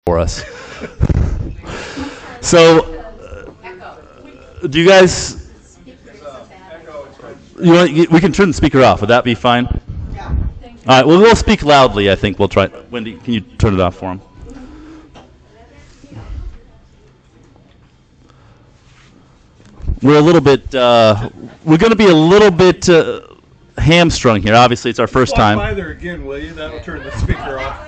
for us. So, do you guys? We can turn the speaker off. Would that be fine? Yeah. All right. Well, we'll speak loudly. I think we'll try. Wendy, can you turn it off for him? We're a little bit. We're going to be a little bit hamstrung here. Obviously, it's our first time. By there again, will you? That'll turn the speaker off.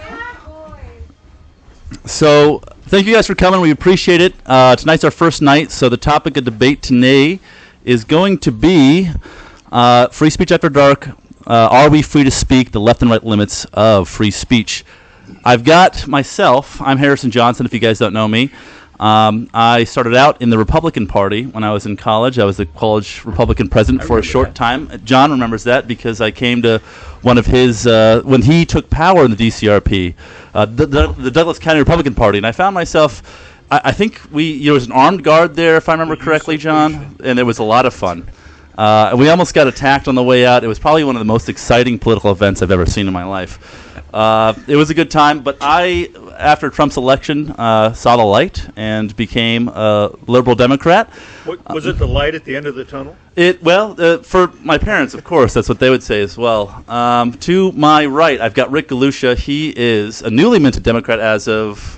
So, thank you guys for coming. We appreciate it. Tonight's our first night, so the topic of debate today is going to be free speech after dark. Are we free to speak? The left and right limits of free speech. I've got myself. I'm Harrison Johnson, if you guys don't know me. I started out in the Republican Party when I was in college. I was the college Republican president for a short time. John remembers that because I came to one of his, when he took power in the DCRP, the Douglas County Republican Party, and I found myself, I think there was an armed guard there, if I remember correctly, John, and it was a lot of fun. We almost got attacked on the way out. It was probably one of the most exciting political events I've ever seen in my life. It was a good time, but I, after Trump's election, saw the light and became a liberal Democrat. Was it the light at the end of the tunnel? For my parents, of course, that's what they would say as well. To my right, I've got Rick Galusha. He is a newly minted Democrat as of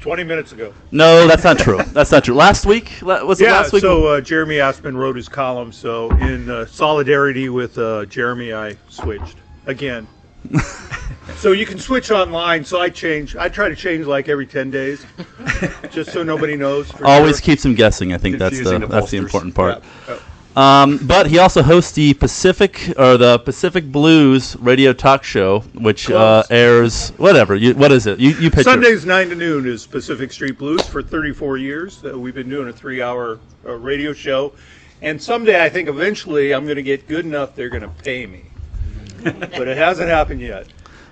20 minutes ago. No, that's not true. That's not true. Last week? Was it last week? So Jeremy Aspin wrote his column, so in solidarity with Jeremy, I switched again. So you can switch online, so I try to change like every 10 days, just so nobody knows. Always keeps them guessing. I think that's the important part. Yeah. But he also hosts the Pacific Blues radio talk show, which airs whatever. What is it? You picture. Sundays 9 to noon is Pacific Street Blues for 34 years. We've been doing a 3-hour radio show, and someday I think eventually I'm going to get good enough they're going to pay me, but it hasn't happened yet.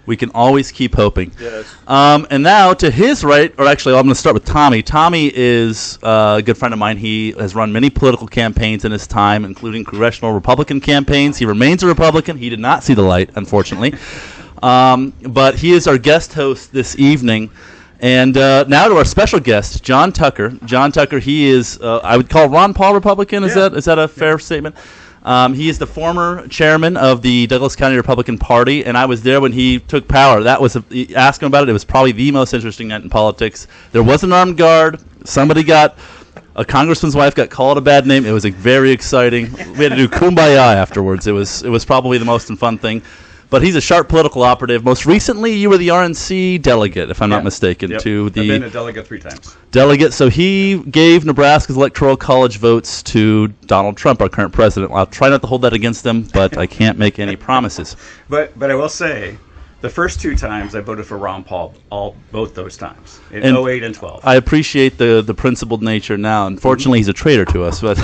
We can always keep hoping. Yes. And now to his right, or actually I'm going to start with Tommy. Tommy is a good friend of mine. He has run many political campaigns in his time, including congressional Republican campaigns. He remains a Republican. He did not see the light, unfortunately. But he is our guest host this evening. And now to our special guest, Jon Tucker. Jon Tucker, he is, I would call Ron Paul Republican. Is that a fair statement? He is the former chairman of the Douglas County Republican Party, and I was there when he took power. That was ask him about it. It was probably the most interesting night in politics. There was an armed guard. A congressman's wife got called a bad name. It was very exciting. We had to do kumbaya afterwards. It was probably the most fun thing. But he's a sharp political operative. Most recently, you were the RNC delegate, if I'm not mistaken. Yep. To the I've been a delegate 3 times. Delegate. So he gave Nebraska's Electoral College votes to Donald Trump, our current president. I'll try not to hold that against him, but I can't make any promises. But I will say, the first 2 times I voted for Ron Paul, both those times, in 08 and 12. I appreciate the principled nature now. Unfortunately, he's a traitor to us, but...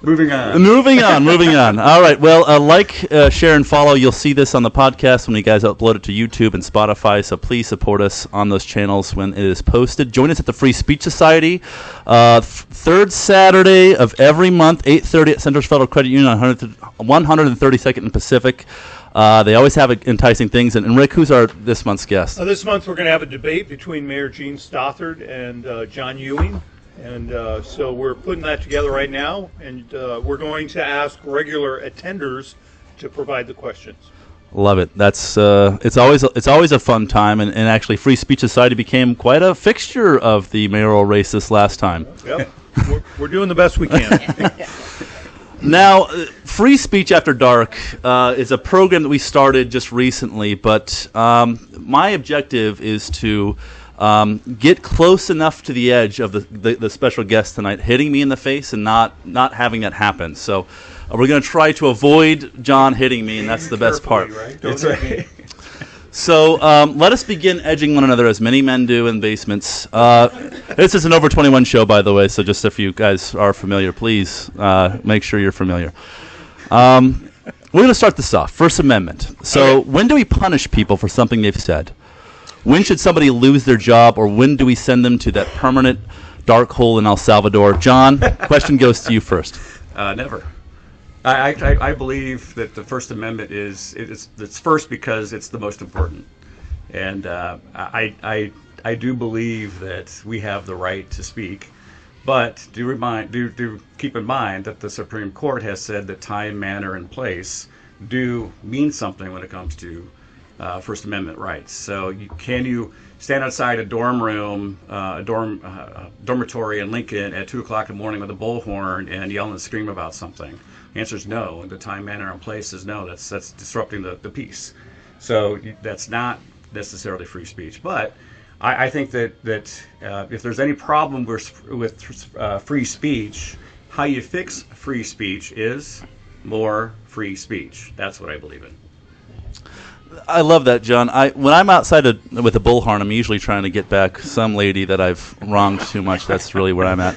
Moving on. All right. Well, share, and follow. You'll see this on the podcast when you guys upload it to YouTube and Spotify. So please support us on those channels when it is posted. Join us at the Free Speech Society, third Saturday of every month, 8:30 at Centers Federal Credit Union on 132nd and Pacific. They always have enticing things. And Rick, who's this month's guest? This month we're going to have a debate between Mayor Gene Stothard and John Ewing. And so we're putting that together right now, and we're going to ask regular attenders to provide the questions. Love it. That's it's always a fun time, and actually Free Speech Society became quite a fixture of the mayoral race this last time. Yep, we're doing the best we can. Now, Free Speech After Dark is a program that we started just recently, but my objective is to get close enough to the edge of the special guest tonight, hitting me in the face and not having that happen. So we're going to try to avoid John hitting me, and that's the best part. Right? That's right. So let us begin edging one another, as many men do in basements. This is an over 21 show, by the way, so just if you guys are familiar, please make sure you're familiar. We're going to start this off. First Amendment. So when do we punish people for something they've said? When should somebody lose their job, or when do we send them to that permanent dark hole in El Salvador? John, question goes to you first. Never. I believe that the First Amendment it's first because it's the most important. And I do believe that we have the right to speak, but do keep in mind that the Supreme Court has said that time, manner, and place do mean something when it comes to First Amendment rights. So can you stand outside a dorm room, dormitory in Lincoln at 2 o'clock in the morning with a bullhorn and yell and scream about something? The answer is no, and the time, manner, and place is no. That's disrupting the peace. So that's not necessarily free speech. But I think that if there's any problem with free speech, how you fix free speech is more free speech. That's what I believe in. I love that, John. When I'm outside with a bullhorn, I'm usually trying to get back some lady that I've wronged too much. That's really where I'm at.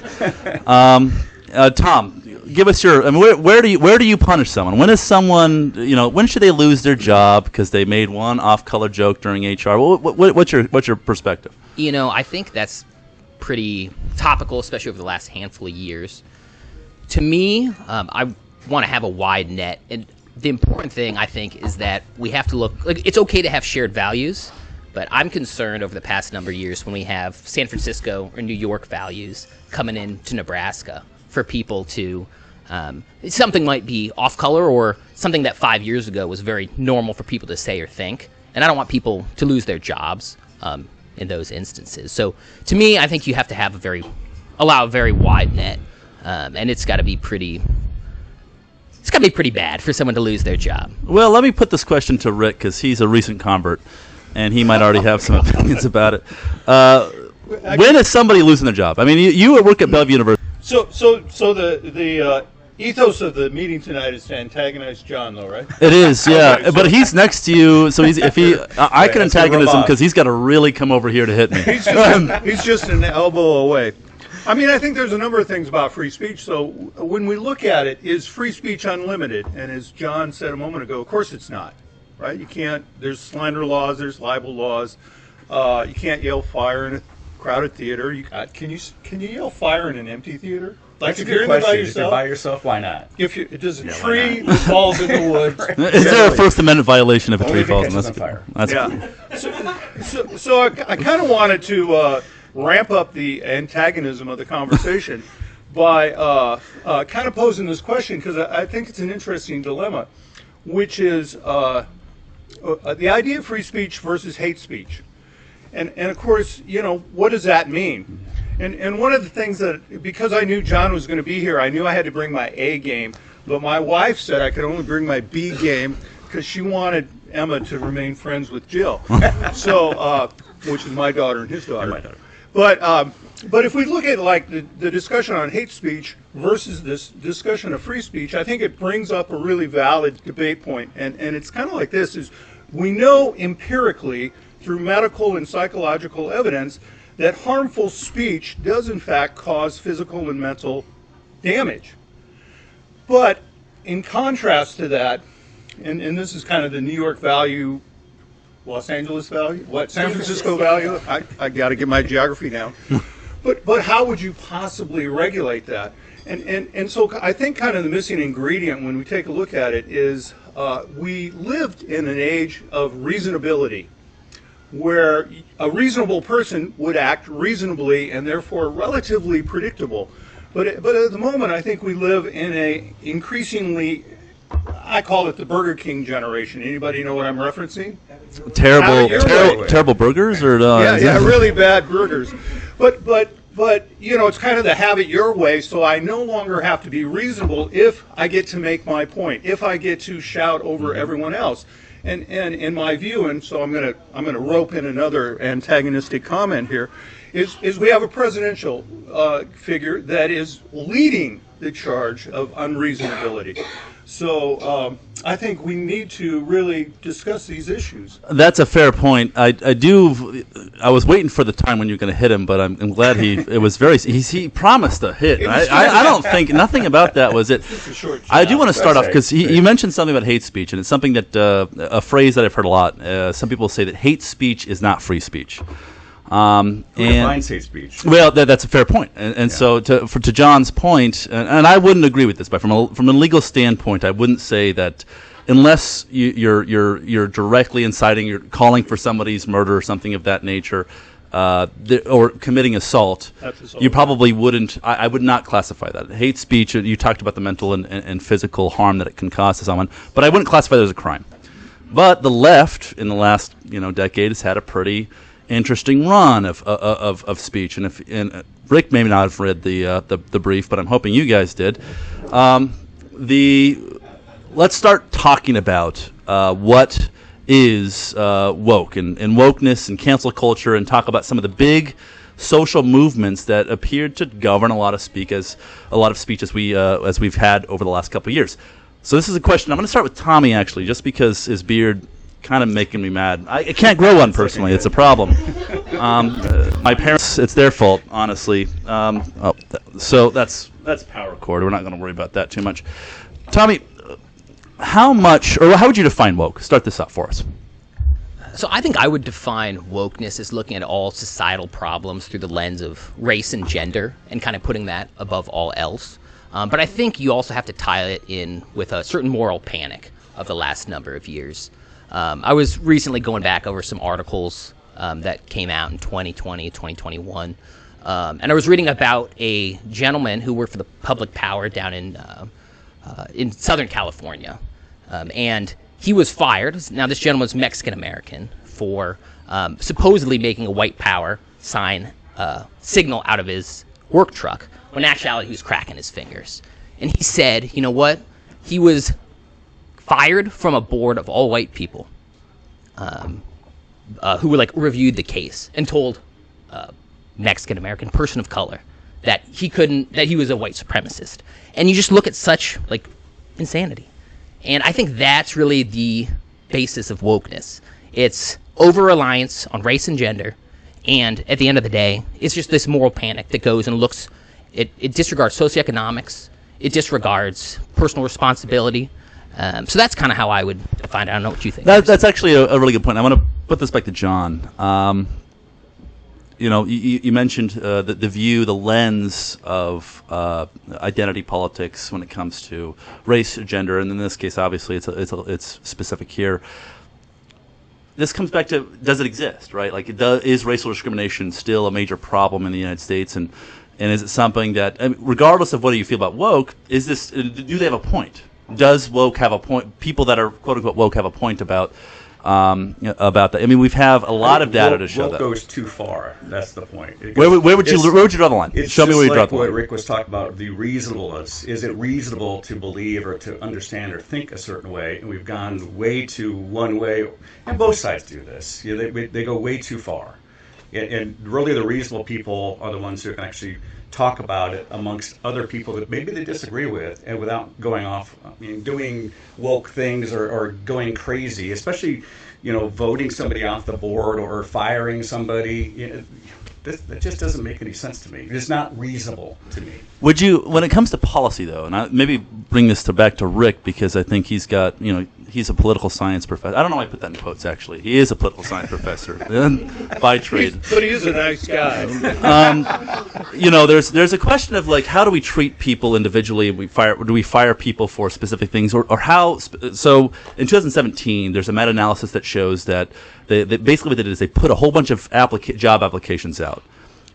Tom, give us your. I mean, where do you punish someone? When is someone, when should they lose their job because they made one off-color joke during HR? What's your perspective? I think that's pretty topical, especially over the last handful of years. To me, I want to have a wide net, and the important thing, I think, is that we have to look, like, it's okay to have shared values, but I'm concerned over the past number of years when we have San Francisco or New York values coming into Nebraska for people to, something might be off color or something that 5 years ago was very normal for people to say or think. And I don't want people to lose their jobs in those instances. So to me, I think you have to allow a very wide net, and it's got to be pretty bad for someone to lose their job. Well, let me put this question to Rick because he's a recent convert, and he might already have some opinions about it. When is somebody losing their job? I mean, you work at Bellevue University. So the ethos of the meeting tonight is to antagonize John, though, right? It is, yeah. Okay, so but he's next to you, so I can antagonize him because he's got to really come over here to hit me. He's just an elbow away. I mean, I think there's a number of things about free speech. So when we look at it, is free speech unlimited? And as John said a moment ago, of course it's not, right? You can't. There's slander laws. There's libel laws. You can't yell fire in a crowded theater. Can you yell fire in an empty theater? Like if you're by yourself, why not? If there's a tree that falls in the woods. Is there a First Amendment violation if a tree falls in the fire? So I kind of wanted to ramp up the antagonism of the conversation by kind of posing this question because I think it's an interesting dilemma, which is the idea of free speech versus hate speech. And of course, what does that mean? And one of the things that, because I knew John was going to be here, I knew I had to bring my A game, but my wife said I could only bring my B game because she wanted Emma to remain friends with Jill, so which is my daughter and his daughter. My daughter. But if we look at like the discussion on hate speech versus this discussion of free speech, I think it brings up a really valid debate point. And it's kind of like this, is we know empirically through medical and psychological evidence that harmful speech does in fact cause physical and mental damage. But in contrast to that, and this is kind of the New York value, Los Angeles value, San Francisco value. I got to get my geography down. But how would you possibly regulate that? And so I think kind of the missing ingredient when we take a look at it is we lived in an age of reasonability, where a reasonable person would act reasonably and therefore relatively predictable. But at the moment, I think we live in a increasingly, I call it the Burger King generation. Anybody know what I'm referencing? Terrible burgers, or really bad burgers. But it's kind of the have it your way. So I no longer have to be reasonable if I get to make my point, if I get to shout over everyone else. And in my view, and so I'm gonna rope in another antagonistic comment here, is we have a presidential figure that is leading the charge of unreasonability. So I think we need to really discuss these issues. That's a fair point. I was waiting for the time when you're going to hit him, but I'm glad he promised a hit. I don't think nothing about that was it. I do want to start off because you mentioned something about hate speech, and it's something that a phrase that I've heard a lot. Some people say that hate speech is not free speech. Who defines hate speech? Well, that's a fair point. And so to John's point, and I wouldn't agree with this, but from a legal standpoint, I wouldn't say that unless you're directly inciting, you're calling for somebody's murder or something of that nature, or committing assault, you probably wouldn't. I would not classify that. Hate speech. You talked about the mental and physical harm that it can cause to someone, but I wouldn't classify that as a crime. But the left in the last decade has had a pretty interesting run of speech, and Rick may not have read the brief, but I'm hoping you guys did. Let's start talking about what is woke and wokeness and cancel culture, and talk about some of the big social movements that appeared to govern a lot of speech as we've had over the last couple of years. So this is a question. I'm going to start with Tommy, actually, just because his beard kind of making me mad. I can't grow one personally. It's a problem. My parents, it's their fault, honestly. So that's power cord. We're not going to worry about that too much. Tommy, how would you define woke? Start this up for us. So I think I would define wokeness as looking at all societal problems through the lens of race and gender and kind of putting that above all else. But I think you also have to tie it in with a certain moral panic of the last number of years. I was recently going back over some articles that came out in 2020, 2021, and I was reading about a gentleman who worked for the public power down in Southern California, and he was fired. Now, this gentleman was Mexican-American for supposedly making a white power signal out of his work truck, when in actuality he was cracking his fingers. And he said, you know what? He was fired from a board of all white people who were reviewed the case and told Mexican-American person of color that he was a white supremacist. And you just look at such insanity. And I think that's really the basis of wokeness. It's over-reliance on race and gender, and at the end of the day, it's just this moral panic that goes and looks, it disregards socioeconomics, it disregards personal responsibility. So that's kind of how I would define it. I don't know what you think. That's actually a really good point. I want to put this back to John. You mentioned the lens of identity politics when it comes to race, gender, and in this case, obviously, it's specific here. This comes back to, does it exist, right? Is racial discrimination still a major problem in the United States, and is it something that, regardless of whether you feel about woke, do they have a point? Does woke have a point? People that are quote unquote woke have a point about that. We have a lot of data to show that. Woke goes too far. That's the point. Where would you draw the line? Show me where you draw the line. What Rick was talking about, the reasonableness. Is it reasonable to believe or to understand or think a certain way? And we've gone way too one way, and both sides do this. They go way too far. And really the reasonable people are the ones who can actually talk about it amongst other people that maybe they disagree with, and without going off, doing woke things or going crazy, especially, voting somebody off the board or firing somebody. That just doesn't make any sense to me. It's not reasonable to me. Would you, when it comes to policy, though, and I maybe bring this back to Rick, because I think he's got, he's a political science professor. I don't know why I put that in quotes, actually. He is a political science professor by trade. But he is a nice guy. There's a question of, how do we treat people individually? Do we fire people for specific things? Or how? So in 2017, there's a meta-analysis that shows that basically what they did is they put a whole bunch of job applications out.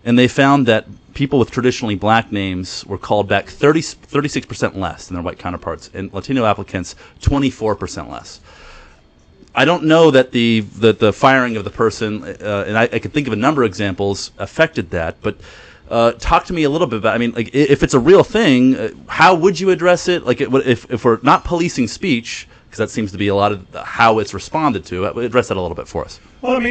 And they found that people with traditionally black names were called back 36% less than their white counterparts, and Latino applicants 24% less. I don't know that the firing of the person, and I could think of a number of examples, affected that. But talk to me a little bit about. If it's a real thing, how would you address it? If we're not policing speech, because that seems to be a lot of how it's responded to. Address that a little bit for us. Well,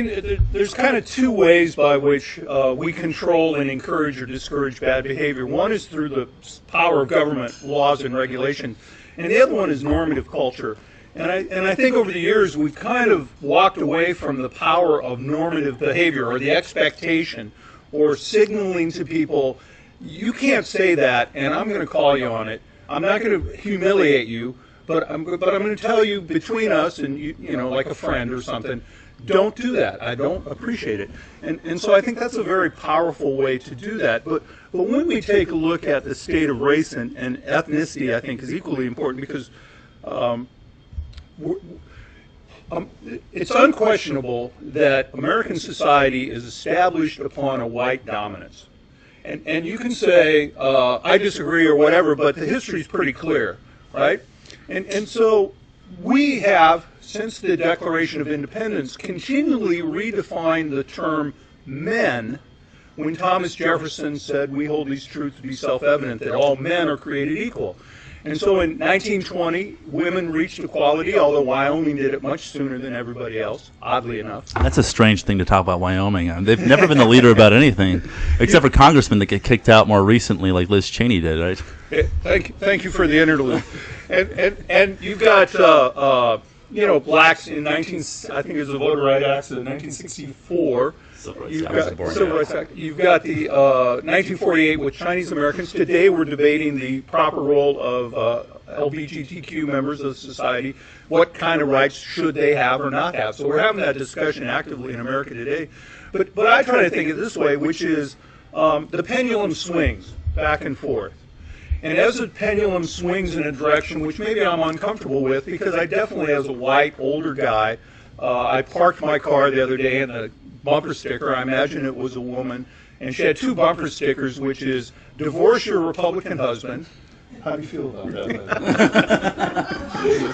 there's kind of two ways by which we control and encourage or discourage bad behavior. One is through the power of government, laws, and regulation, and the other one is normative culture. And I think over the years we've kind of walked away from the power of normative behavior, or the expectation, or signaling to people, you can't say that, and I'm going to call you on it. I'm not going to humiliate you. But I'm going to tell you, between us and like a friend or something, don't do that. I don't appreciate it. And so I think that's a very powerful way to do that. But when we take a look at the state of race and ethnicity, I think is equally important, because it's unquestionable that American society is established upon a white dominance. And you can say, I disagree or whatever, but the history is pretty clear, right? And so we have, since the Declaration of Independence, continually redefined the term men when Thomas Jefferson said, we hold these truths to be self-evident, that all men are created equal. And so in 1920, women reached equality, although Wyoming did it much sooner than everybody else, oddly enough. That's a strange thing to talk about Wyoming. They've never been the leader about anything, except for congressmen that get kicked out more recently, like Liz Cheney did, right? Thank you for the interlude. And you've got blacks in I think it was the Voter Rights Act of 1964. Civil Rights Act. You've got the 1948 with Chinese Americans. Today we're debating the proper role of LGBTQ members of society. What kind of rights should they have or not have? So we're having that discussion actively in America today. But I try to think of it this way, which is the pendulum swings back and forth. And as the pendulum swings in a direction which maybe I'm uncomfortable with, because I definitely, as a white, older guy, I parked my car the other day and the bumper sticker, I imagine it was a woman, and she had two bumper stickers, which is, divorce your Republican husband. How do you feel about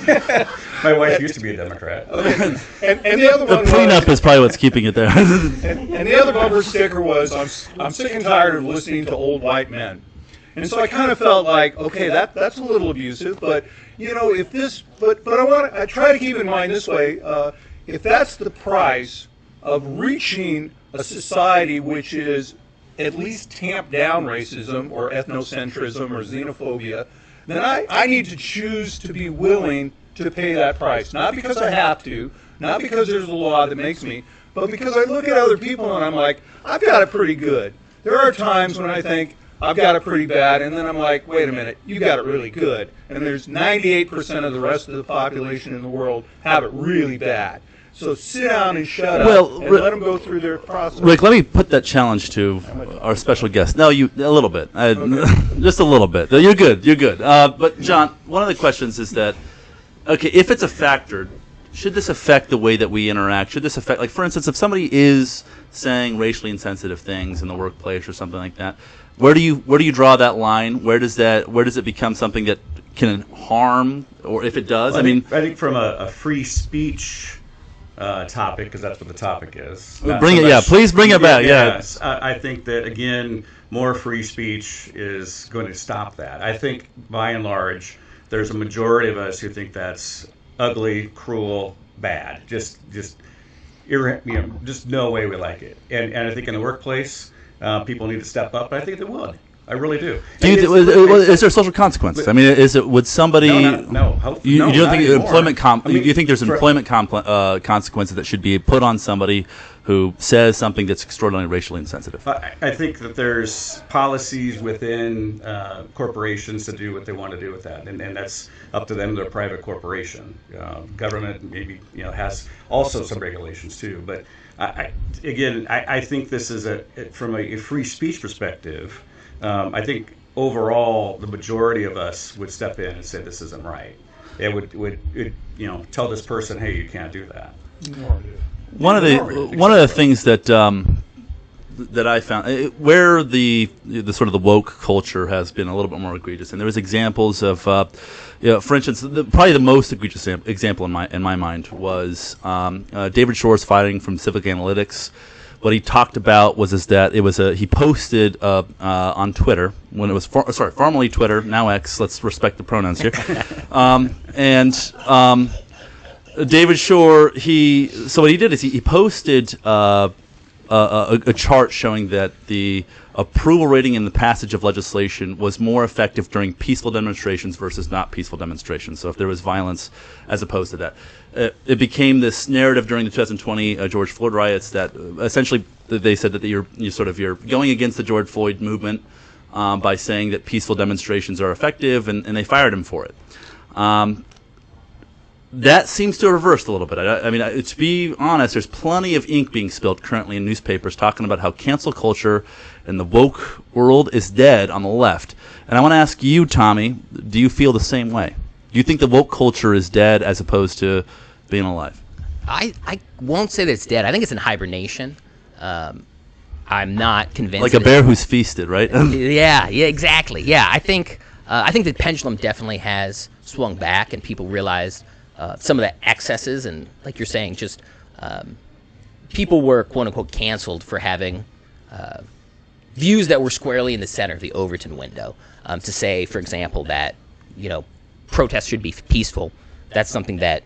that? My wife used to be a Democrat. Okay. And the other one prenup is probably what's keeping it there. and the other bumper sticker was, I'm sick and tired of listening to old white men. And so I kind of felt like, okay, that's a little abusive, but if this, but I try to keep in mind this way, if that's the price of reaching a society which is at least tamped down racism or ethnocentrism or xenophobia, then I need to choose to be willing to pay that price. Not because I have to, not because there's a law that makes me, but because I look at other people and I'm like, I've got it pretty good. There are times when I think, I've got it pretty bad, and then I'm like, wait a minute, you got it really good. And there's 98% of the rest of the population in the world have it really bad. So sit down and shut up and let them go through their process. Rick, let me put that challenge to our special guest. No, a little bit. Okay. Just a little bit. You're good. But, John, one of the questions is that, okay, if it's a factor, should this affect the way that we interact? Should this affect, like, for instance, if somebody is saying racially insensitive things in the workplace or something like that, where do you draw that line? Where does it become something that can harm, or if it does? Well, I think from a free speech topic, because that's what the topic is. Please bring it back. Yes, I think that, again, more free speech is going to stop that. I think, by and large, there's a majority of us who think that's ugly, cruel, bad. Just no way we like it. And I think in the workplace, people need to step up. But I think they would. I really do. Is there social consequences? I mean, would somebody? No. You don't think employment? Do you think there's employment consequences that should be put on somebody who says something that's extraordinarily racially insensitive? I think that there's policies within corporations to do what they want to do with that, and that's up to them. They're a private corporation. Government maybe has also some regulations too. But I think this is from a free speech perspective. I think overall the majority of us would step in and say this isn't right. It would tell this person, hey, you can't do that. One of the things that I found where the sort of the woke culture has been a little bit more egregious, and there was examples of for instance, probably the most egregious example in my mind was David Shore's fighting from Civic Analytics. What he talked about was that he posted on Twitter when it was formerly Twitter, now X. Let's respect the pronouns here. David Shore, what he did is he posted a chart showing that the approval rating in the passage of legislation was more effective during peaceful demonstrations versus not peaceful demonstrations. So if there was violence as opposed to that. It became this narrative during the 2020 George Floyd riots that essentially they said that you're going against the George Floyd movement by saying that peaceful demonstrations are effective, and they fired him for it. That seems to have reversed a little bit. I mean, to be honest, there's plenty of ink being spilled currently in newspapers talking about how cancel culture and the woke world is dead on the left. And I want to ask you, Tommy, do you feel the same way? Do you think the woke culture is dead as opposed to being alive? I won't say that it's dead. I think it's in hibernation. I'm not convinced. Like a bear who's feasted, right? Yeah, exactly. Yeah, I think the pendulum definitely has swung back, and people realized some of the excesses, and like you're saying, just people were quote unquote canceled for having views that were squarely in the center of the Overton window. To say, for example, that protests should be peaceful. That's something that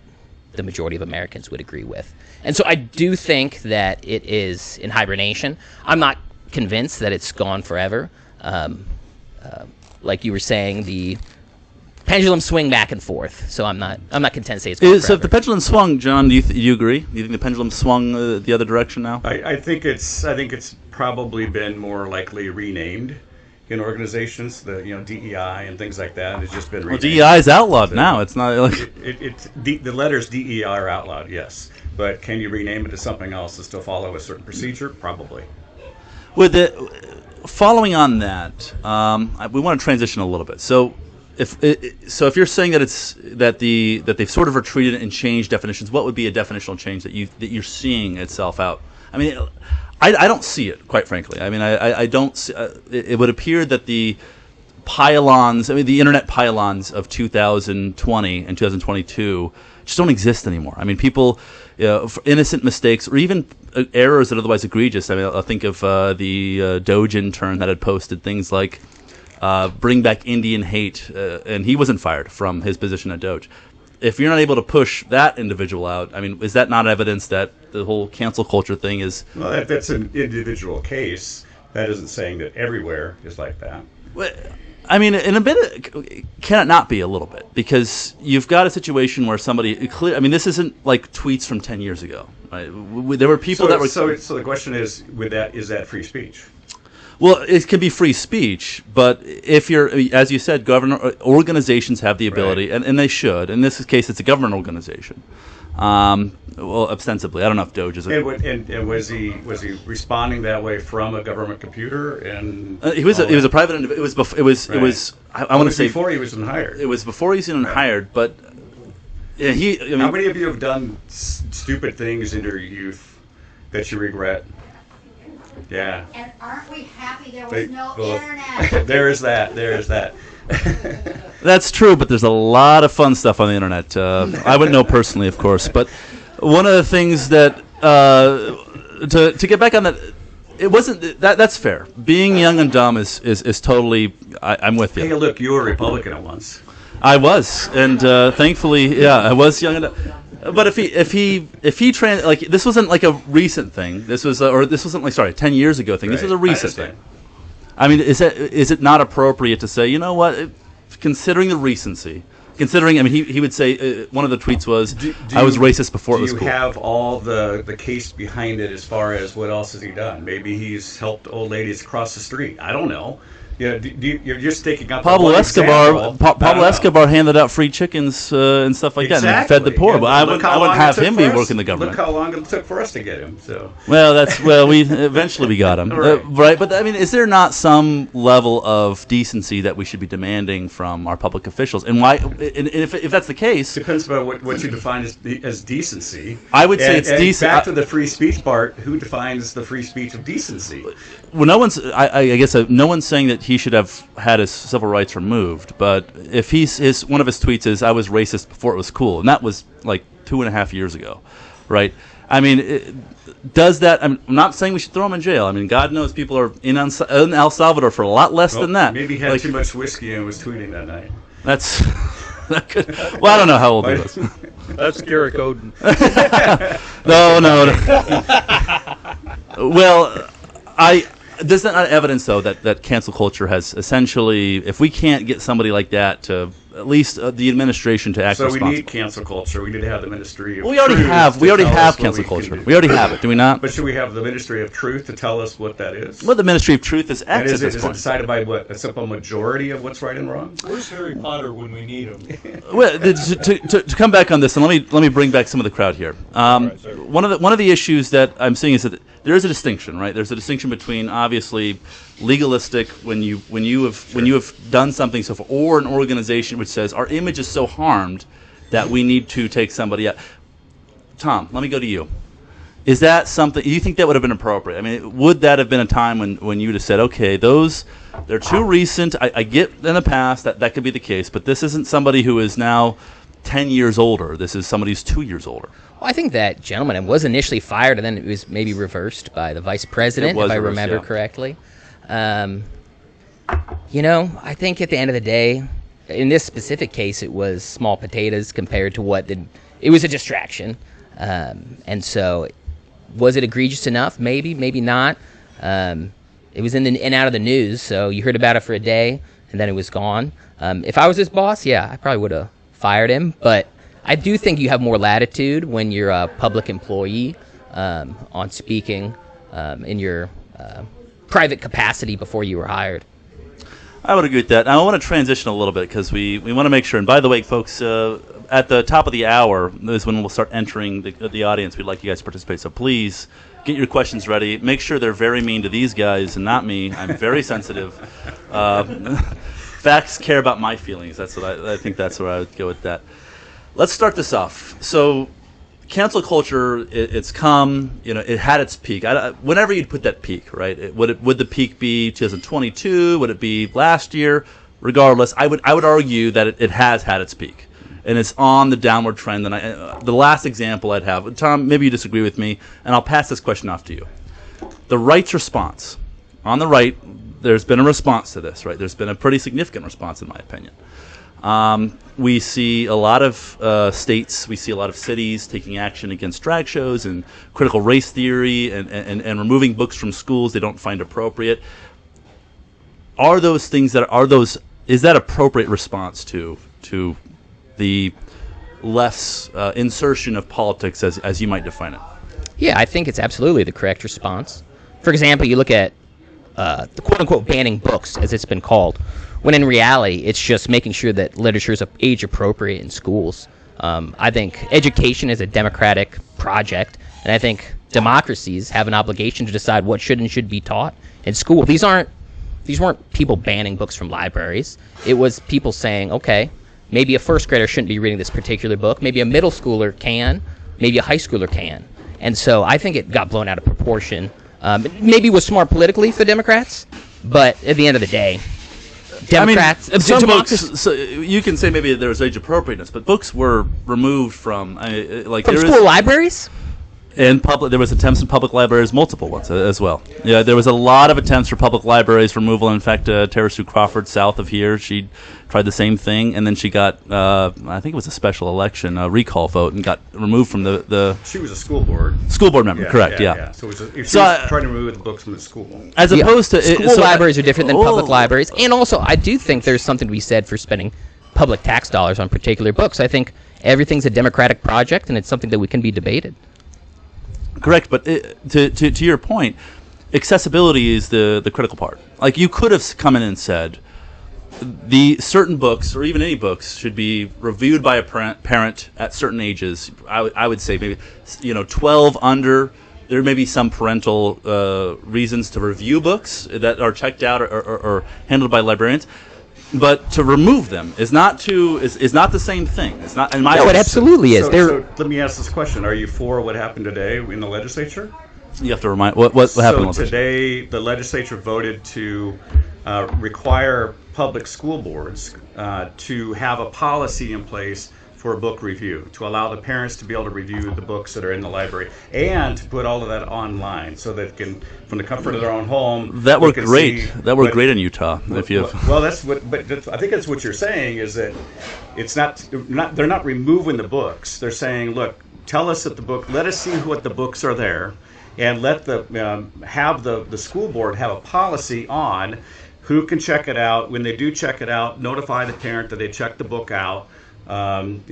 the majority of Americans would agree with. And so I do think that it is in hibernation. I'm not convinced that it's gone forever. Like you were saying, the pendulum swing back and forth. So I'm not content to say it's gone forever. So if the pendulum swung, John, do you agree? Do you think the pendulum swung the other direction now? I think it's probably been more likely renamed in organizations, the DEI and things like that. It's just been renamed. Well, DEI is outlawed now. It's not like the letters DEI are outlawed, yes. But can you rename it to something else and still follow a certain procedure? Probably. Following on that, we want to transition a little bit. So if you're saying that they've sort of retreated and changed definitions, what would be a definitional change that you're seeing itself out? I mean, I don't see it, quite frankly. I mean, I don't see, it would appear that the pylons, the internet pylons of 2020 and 2022 just don't exist anymore. I mean, people, for innocent mistakes or even errors that are otherwise egregious. I mean, I'll think of the Doge intern that had posted things like bring back Indian hate, and he wasn't fired from his position at Doge. If you're not able to push that individual out, I mean, is that not evidence that the whole cancel culture thing is... Well, that's an individual case. That isn't saying that everywhere is like that. Well, I mean, in a bit, can it not be a little bit? Because you've got a situation where somebody... this isn't like tweets from 10 years ago. Right? There were people that were... So the question is, is that free speech? Well, it can be free speech, but if you're, as you said, organizations have the ability, right. and they should. In this case, it's a government organization. Well, ostensibly, I don't know if Doge is. And was he responding that way from a government computer? And he was a private individual. It was. I want to say before he was even hired. It was before he was even hired, but yeah, how many of you have done stupid things in your youth that you regret? Yeah. And aren't we happy there was no internet? There is that. That's true, but there's a lot of fun stuff on the internet. I wouldn't know personally, of course, but one of the things that to get back on that, it wasn't that's fair. Being young and dumb is totally. I'm with you. Hey, look, you were a Republican at once. I was, and thankfully, yeah, I was young and dumb. But if he this wasn't like a recent thing. This wasn't like 10 years ago thing. Right. This was a recent thing. I mean, is it not appropriate to say, you know what, considering the recency, he would say one of the tweets was, I was racist before it was cool. Do you have all the case behind it as far as what else has he done? Maybe he's helped old ladies across the street. I don't know. Yeah, you're just taking up Pablo Escobar. Pablo Escobar handed out free chickens and stuff like that, and fed the poor. Yeah, but I wouldn't have him be working the government. Look how long it took for us to get him. So we eventually got him, right? But I mean, is there not some level of decency that we should be demanding from our public officials? And why? And if that's the case, depends about what you define as decency. I would say it's decent. Back to the free speech part. Who defines the free speech of decency? Well, no one's. I guess no one's saying that he should have had his civil rights removed. But if one of his tweets is, "I was racist before it was cool," and that was like 2.5 years ago, right? I mean, does that? I'm not saying we should throw him in jail. I mean, God knows people are in El Salvador for a lot less than that. Maybe he had too much whiskey and was tweeting that night. That's. Well, I don't know how old he was. That's Garrick Oden. No. Well, there's not evidence, though, that cancel culture has essentially, if we can't get somebody like that to, at least the administration to act responsible. So we need cancel culture. We need to have the Ministry of Truth. We already have cancel culture. We already have it, do we not? But should we have the Ministry of Truth to tell us what that is? Well, the Ministry of Truth is X at this point. Is it decided by what? A simple majority of what's right and wrong? Where's Harry Potter when we need him? Well, to come back on this, and let me bring back some of the crowd here. One of the issues that I'm seeing is that there is a distinction, right? There's a distinction between obviously legalistic when you have done something so far, or an organization which says our image is so harmed that we need to take somebody out. Tom, let me go to you. Is that something you think that would have been appropriate? I mean, would that have been a time when you would have said, okay, they're too recent. I get in the past that could be the case, but this isn't somebody who is now 10 years older. This is somebody who's 2 years older. Well, I think that gentleman was initially fired, and then it was maybe reversed by the vice president, if I remember correctly. I think at the end of the day, in this specific case, it was small potatoes compared to it was a distraction. And so, was it egregious enough? Maybe, maybe not. It was in and out of the news, so you heard about it for a day, and then it was gone. If I was his boss, yeah, I probably would have fired him, but I do think you have more latitude when you're a public employee on speaking in your private capacity before you were hired. I would agree with that. I want to transition a little bit because we want to make sure, and by the way, folks, at the top of the hour is when we'll start entering the audience. We'd like you guys to participate, so please get your questions ready. Make sure they're very mean to these guys and not me. I'm very sensitive. Facts care about my feelings. That's what I think. That's where I would go with that. Let's start this off. So, cancel culture, it's come. It had its peak. Whenever you'd put that peak, right? Would the peak be 2022? Would it be last year? Regardless, I would argue that it has had its peak, and it's on the downward trend. And the last example I'd have, Tom, maybe you disagree with me, and I'll pass this question off to you. The right's response. On the right, there's been a response to this, right? There's been a pretty significant response, in my opinion. We see a lot of states, we see a lot of cities taking action against drag shows and critical race theory and removing books from schools they don't find appropriate. Is that appropriate response to the less insertion of politics as you might define it? Yeah, I think it's absolutely the correct response. For example, you look at the quote-unquote banning books, as it's been called, when in reality, it's just making sure that literature is age-appropriate in schools. I think education is a democratic project, and I think democracies have an obligation to decide what should be taught in school. These weren't people banning books from libraries. It was people saying, okay, maybe a first grader shouldn't be reading this particular book. Maybe a middle schooler can. Maybe a high schooler can. And so I think it got blown out of proportion. Maybe it was smart politically for Democrats, but at the end of the day, Democrats. Some books, so you can say maybe there was age appropriateness, but books were removed from school libraries. And there was attempts in public libraries, multiple ones as well. Yeah, there was a lot of attempts for public libraries removal. In fact, Tara Sue Crawford, south of here, she tried the same thing, and then she got, I think it was a special election, a recall vote, and got removed from the. She was a school board member, correct? Yeah. So she was trying to remove the books from the school. As opposed to school libraries are different than public libraries, and also I do think there's something to be said for spending public tax dollars on particular books. I think everything's a democratic project, and it's something that can be debated. Correct, but to your point, accessibility is the critical part. Like, you could have come in and said, the certain books, or even any books, should be reviewed by a parent at certain ages. I would say maybe 12 under. There may be some parental reasons to review books that are checked out or handled by librarians. But to remove them is not the same thing. It's not in my. No, it absolutely is. So let me ask this question: are you for what happened today in the legislature? You have to remind what happened. So today, the legislature voted to require public school boards to have a policy in place for a book review, to allow the parents to be able to review the books that are in the library, and to put all of that online so that can, from the comfort of their own home. That worked great. That worked great in Utah. Well, that's what. But I think that's what you're saying is that it's not. They're not removing the books. They're saying, look, tell us that the book. Let us see what the books are there, and let have the school board have a policy on who can check it out. When they do check it out, notify the parent that they checked the book out. And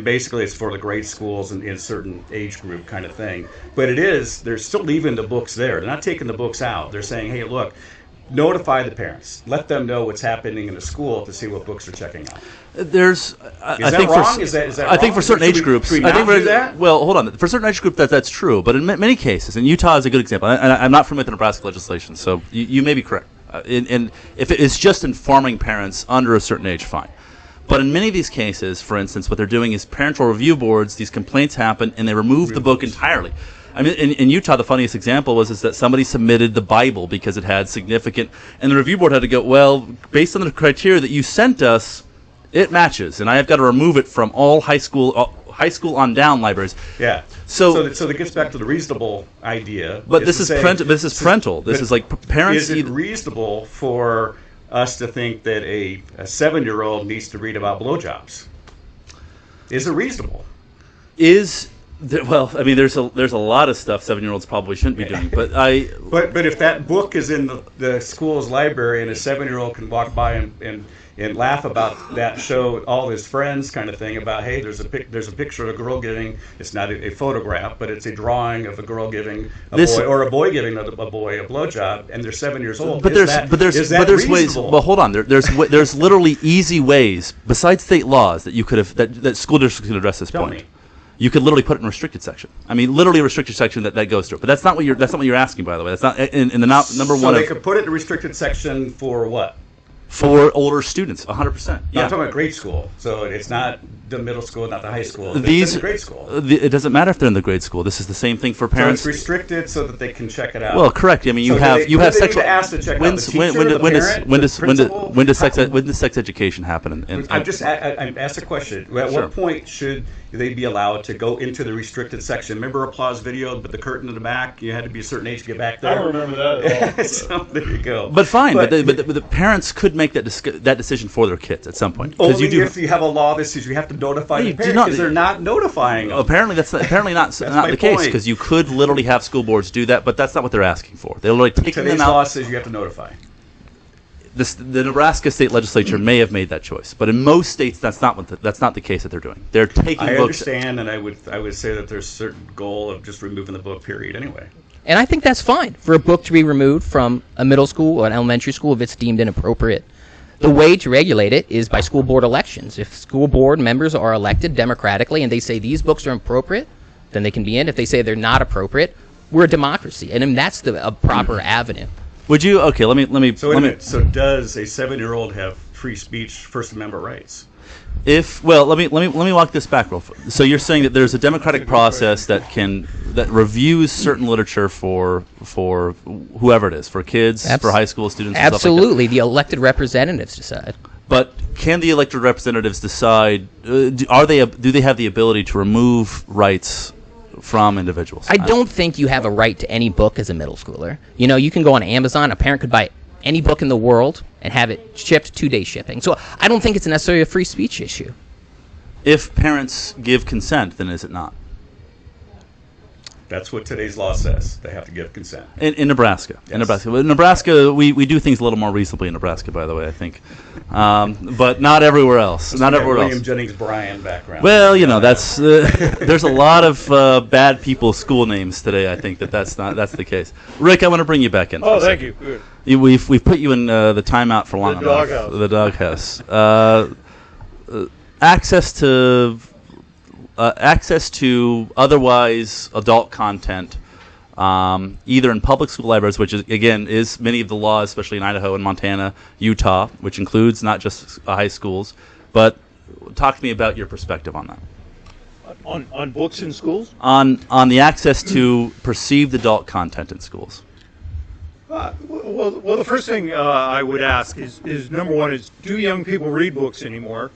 basically it's for the grade schools and in certain age group kind of thing. But they're still leaving the books there. They're not taking the books out. They're saying, hey, look, notify the parents. Let them know what's happening in the school to see what books are checking out. There's, I think wrong? Is that I think wrong? for certain age groups, I think for that? Well, hold on. For certain age group, that's true. But in many cases, and Utah is a good example. And I'm not familiar with the Nebraska legislation, so you may be correct. And if it's just informing parents under a certain age, fine. But in many of these cases, for instance, what they're doing is parental review boards. These complaints happen, and they remove the book entirely. I mean, in Utah, the funniest example was that somebody submitted the Bible because it had significant, and the review board had to go, well, based on the criteria that you sent us, it matches, and I have got to remove it from all high school on down libraries. Yeah. So that gets back to the reasonable idea. But this is parental. This is like parents. Is it reasonable for us to think that a 7-year-old needs to read about blowjobs? Is it reasonable? Well, I mean, there's a lot of stuff 7-year-olds probably shouldn't be doing, but But if that book is in the school's library and a 7-year-old can walk by and laugh about that, show all his friends kind of thing about, hey, there's a picture of a girl giving, it's not a photograph, but it's a drawing of a girl giving boy, or a boy giving a boy a blowjob, and they're 7 years old. But there's ways. Well, hold on. There's literally easy ways besides state laws that you could have that school districts can address this point. You could literally put it in a restricted section. I mean, literally a restricted section that goes through. But that's not what you're asking, by the way. That's not in the number one. So they could put it in a restricted section for what? For older students, 100%. Yeah. I'm talking about grade school. So it's not the middle school, not the high school. It's in the grade school. It doesn't matter if they're in the grade school. This is the same thing for parents. So it's restricted so that they can check it out. Well, correct. I mean, you have sexual. When does sex education happen? I asked a question. At what point should they be allowed to go into the restricted section? Remember Applause Video, but the curtain in the back, you had to be a certain age to get back there. I don't remember that at all. So there you go. But fine. But the parents could make that decision for their kids at some point. Only if you have a law that says you have to notify the parents because they're not notifying them. Apparently not the case, because you could literally have school boards do that, but that's not what they're asking for. They're literally taking them out. Today's law says you have to notify. The Nebraska state legislature may have made that choice, but in most states that's not the case that they're doing. They're taking books. I understand, and I would say that there's a certain goal of just removing the book, period, anyway. And I think that's fine for a book to be removed from a middle school or an elementary school if it's deemed inappropriate. The way to regulate it is by school board elections. If school board members are elected democratically and they say these books are appropriate, then they can be in. If they say they're not appropriate, we're a democracy, and that's a proper avenue. Would you? Okay, let me. So does a 7-year-old have free speech, First Amendment rights? Let me walk this back real quick. So you're saying that there's a democratic process that reviews certain literature for whoever it is, for kids, for high school students. Absolutely, the elected representatives decide. But can the elected representatives decide? Do they have the ability to remove rights from individuals? I don't think you have a right to any book as a middle schooler. You can go on Amazon. A parent could buy any book in the world and have it shipped 2-day shipping. So I don't think it's necessarily a free speech issue. If parents give consent, then is it not? That's what today's law says. They have to give consent. In Nebraska. Yes. In Nebraska, we do things a little more reasonably in Nebraska, by the way, I think. But not everywhere else. William Jennings Bryan background. Well, that's there's a lot of bad people school names today. I think that's the case. Rick, I want to bring you back in. Oh, thank you. Good. We've put you in the timeout for long enough. The doghouse. Access to otherwise adult content, either in public school libraries, which is many of the laws, especially in Idaho and Montana, Utah, which includes not just high schools. But talk to me about your perspective on that. On books in schools? On the access to perceived adult content in schools. Well, the first thing I would ask is number one is, do young people read books anymore?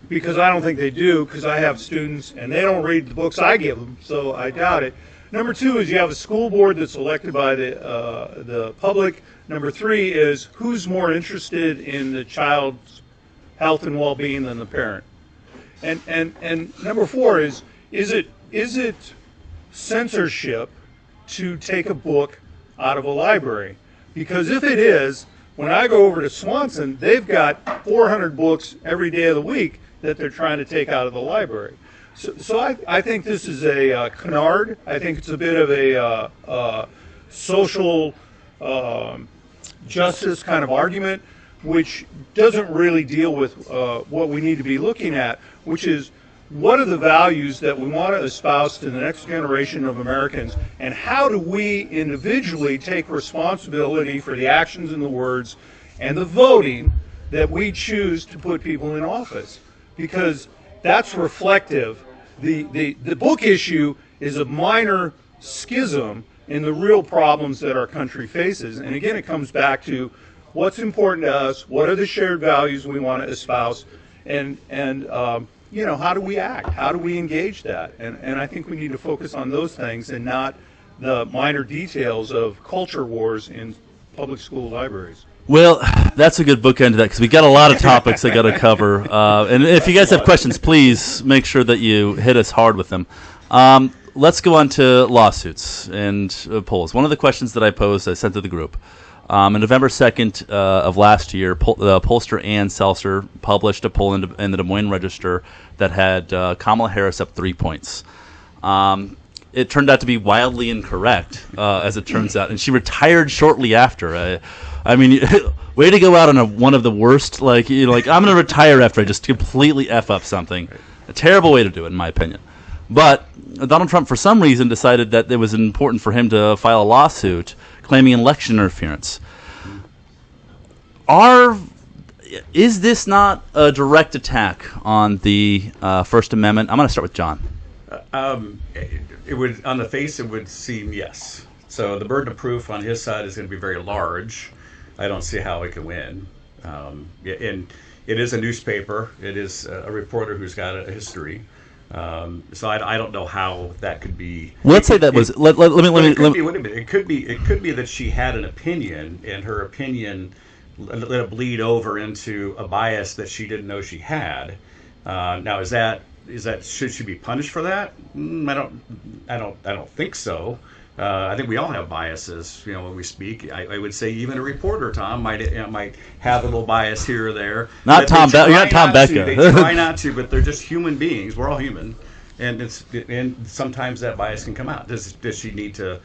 Because I don't think they do, because I have students and they don't read the books I give them, so I doubt it. Number two is you have a school board that's elected by the public. Number three is who's more interested in the child's health and well-being than the parent. And number four is it censorship to take a book out of a library? Because if it is, when I go over to Swanson, they've got 400 books every day of the week that they're trying to take out of the library. So I think this is a canard. I think it's a bit of a social justice kind of argument, which doesn't really deal with what we need to be looking at, which is what are the values that we want to espouse to the next generation of Americans, and how do we individually take responsibility for the actions and the words and the voting that we choose to put people in office? Because that's reflective. The book issue is a minor schism in the real problems that our country faces. And again, it comes back to what's important to us, what are the shared values we want to espouse, and how do we act? How do we engage that? And I think we need to focus on those things and not the minor details of culture wars in public school libraries. Well, that's a good bookend to that because we got a lot of topics I got to cover. And if you guys have questions, please make sure that you hit us hard with them. Let's go on to lawsuits and polls. One of the questions that I posed, I sent to the group. On November 2nd of last year, pollster Ann Seltzer published a poll in the Des Moines Register that had Kamala Harris up 3 points. It turned out to be wildly incorrect, as it turns out, and she retired shortly after. I mean, way to go out on one of the worst, I'm going to retire after I just completely F up something. A terrible way to do it, in my opinion. But Donald Trump, for some reason, decided that it was important for him to file a lawsuit claiming election interference. Is this not a direct attack on the First Amendment? I'm going to start with John. It would, on the face, it would seem yes. So the burden of proof on his side is going to be very large. I don't see how he can win. And it is a newspaper. It is a reporter who's got a history. So I don't know how that could be. Let's say that was. Let me. It could be that she had an opinion, and her opinion let it bleed over into a bias that she didn't know she had. Now, is that should she be punished for that? I don't think so. I think we all have biases, when we speak. I would say even a reporter, Tom, might have a little bias here or there. Not Tom. You're not Tom Becca. They try not to, but they're just human beings. We're all human, and sometimes that bias can come out. Does she need to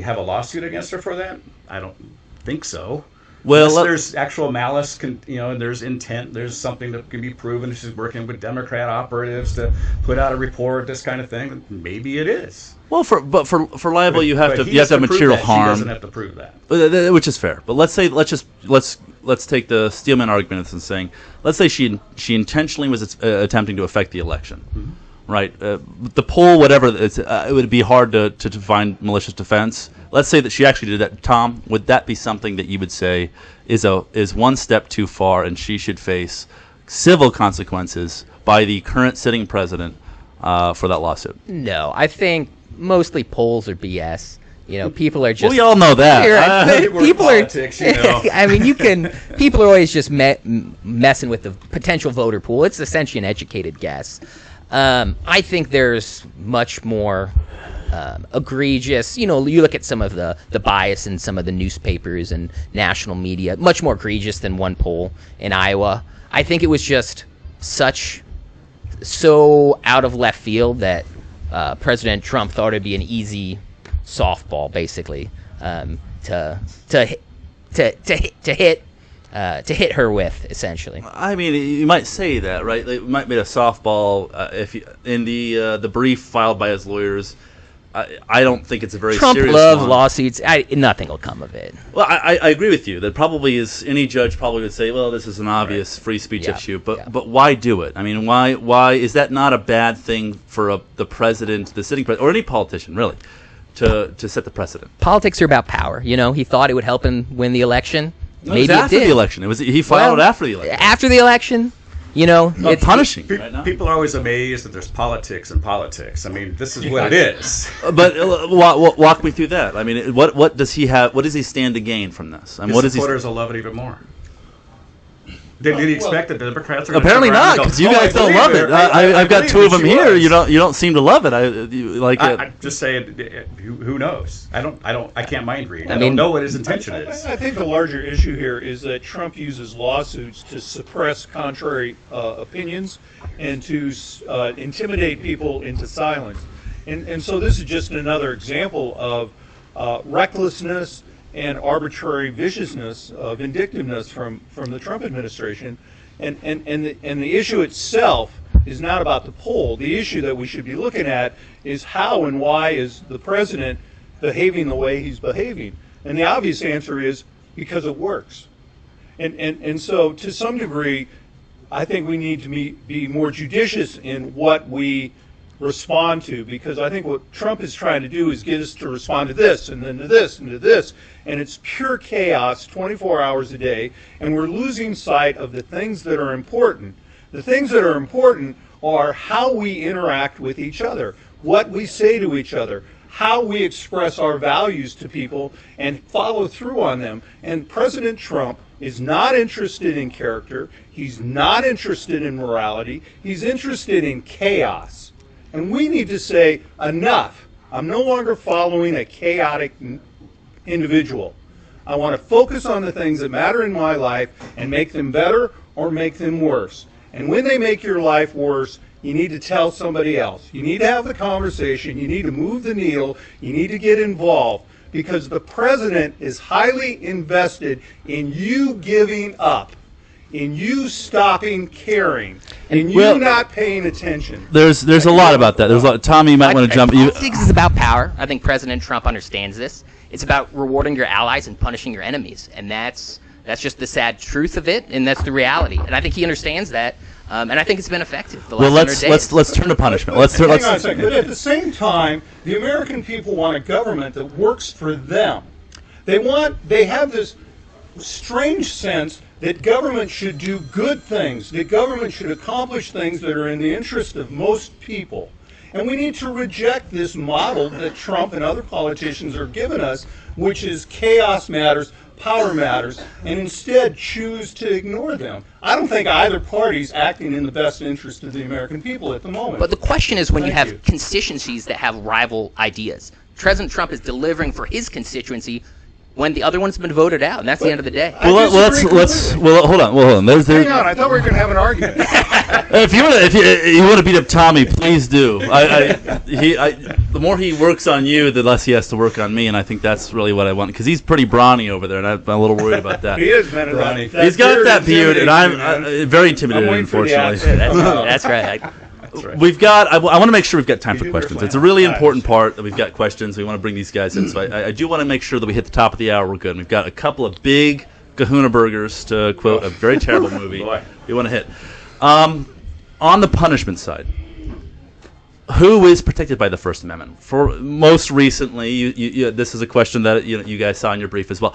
have a lawsuit against her for that? I don't think so. Well, there's actual malice, and there's intent. There's something that can be proven. She's working with Democrat operatives to put out a report, this kind of thing. Maybe it is. Well, for libel, you have to have material harm. She doesn't have to prove that, which is fair. But let's take the Steelman argument and saying, let's say she intentionally was attempting to affect the election, right? The poll, whatever, it would be hard to find malicious defense. Let's say that she actually did that. Tom, would that be something that you would say is one step too far, and she should face civil consequences by the current sitting president for that lawsuit? No, I think mostly polls are BS. People are just. We all know that. People politics, I mean, people are always just messing with the potential voter pool. It's essentially an educated guess. I think there's much more egregious. You look at some of the bias in some of the newspapers and national media, much more egregious than one poll in Iowa. I think it was just so out of left field that President Trump thought it'd be an easy softball, basically, to hit her with, essentially. I mean, you might say that, right? It might be a softball in the brief filed by his lawyers. I don't think it's a very Trump serious loves one. lawsuits. Nothing will come of it. Well, I agree with you. That probably is, any judge probably would say, well, this is an obvious free speech issue. But why do it? I mean, why is that not a bad thing for the president, the sitting president, or any politician, really, to set the precedent? Politics are about power. He thought it would help him win the election. No, maybe it was after the election. He filed it after the election. After the election, it's punishing. Right now. People are always amazed that there's politics in politics. I mean, this is what it is. But walk me through that. I mean, what does he have? What does he stand to gain from this? His supporters will love it even more. Did he expect that the Democrats are apparently not, because you guys don't love it. I've got two of them here. You don't seem to love it. I'm just saying, who knows? I can't mind read. I don't know what his intention is. I think the larger issue here is that Trump uses lawsuits to suppress contrary opinions and to intimidate people into silence. And so this is just another example of recklessness and arbitrary viciousness, vindictiveness from the Trump administration. And the issue itself is not about the poll. The issue that we should be looking at is how and why is the president behaving the way he's behaving. And the obvious answer is because it works. And so to some degree, I think we need to be more judicious in what we respond to, because I think what Trump is trying to do is get us to respond to this and then to this and to this, and it's pure chaos 24 hours a day, and we're losing sight of the things that are important. The things that are important are how we interact with each other, what we say to each other, how we express our values to people and follow through on them. And President Trump is not interested in character, he's not interested in morality, he's interested in chaos. And we need to say, enough. I'm no longer following a chaotic individual. I want to focus on the things that matter in my life and make them better or make them worse. And when they make your life worse, you need to tell somebody else. You need to have the conversation. You need to move the needle. You need to get involved, because the president is highly invested in you giving up, in you stopping caring, in you not paying attention. There's a lot about that. There's a lot. Tommy, you might want to jump. Politics is about power. I think President Trump understands this. It's about rewarding your allies and punishing your enemies, and that's just the sad truth of it, and that's the reality. And I think he understands that, and I think it's been effective. The last 100 days. Let's turn to punishment. Hang on a second. But at the same time, the American people want a government that works for them. They have this strange sense that government should do good things, that government should accomplish things that are in the interest of most people. And we need to reject this model that Trump and other politicians are giving us, which is chaos matters, power matters, and instead choose to ignore them. I don't think either party's acting in the best interest of the American people at the moment. But the question is, when you have constituencies that have rival ideas, President Trump is delivering for his constituency when the other one's been voted out, and that's the end of the day. Well, hold on. Hang on, I thought we were going to have an argument. If you want to beat up Tommy, please do. The more he works on you, the less he has to work on me, and I think that's really what I want, because he's pretty brawny over there, and I'm a little worried about that. He is brawny. He's got that beard, and I'm very intimidated, unfortunately. That's right. We've got. I want to make sure we've got time for questions. It's a really important part that we've got questions. We want to bring these guys in, so I do want to make sure that we hit the top of the hour. We're good. We've got a couple of big Kahuna burgers, to quote a very terrible movie. We want to hit. On the punishment side, who is protected by the First Amendment? For most recently, this is a question that you guys saw in your brief as well.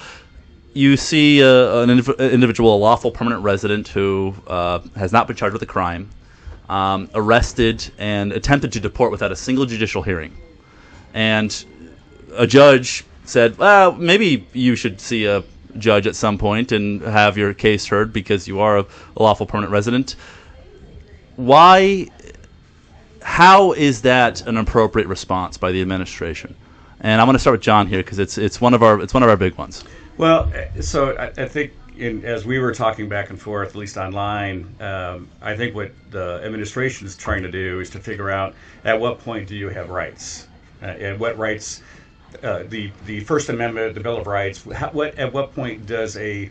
You see an individual, a lawful permanent resident who has not been charged with a crime, arrested and attempted to deport without a single judicial hearing. And a judge said, well, maybe you should see a judge at some point and have your case heard because you are a lawful permanent resident. How is that an appropriate response by the administration? And I'm going to start with Jon here, because it's one of our big ones. Well, so I think, as we were talking back and forth, at least online, I think what the administration is trying to do is to figure out at what point do you have rights, and what rights, the First Amendment, the Bill of Rights. At what point does a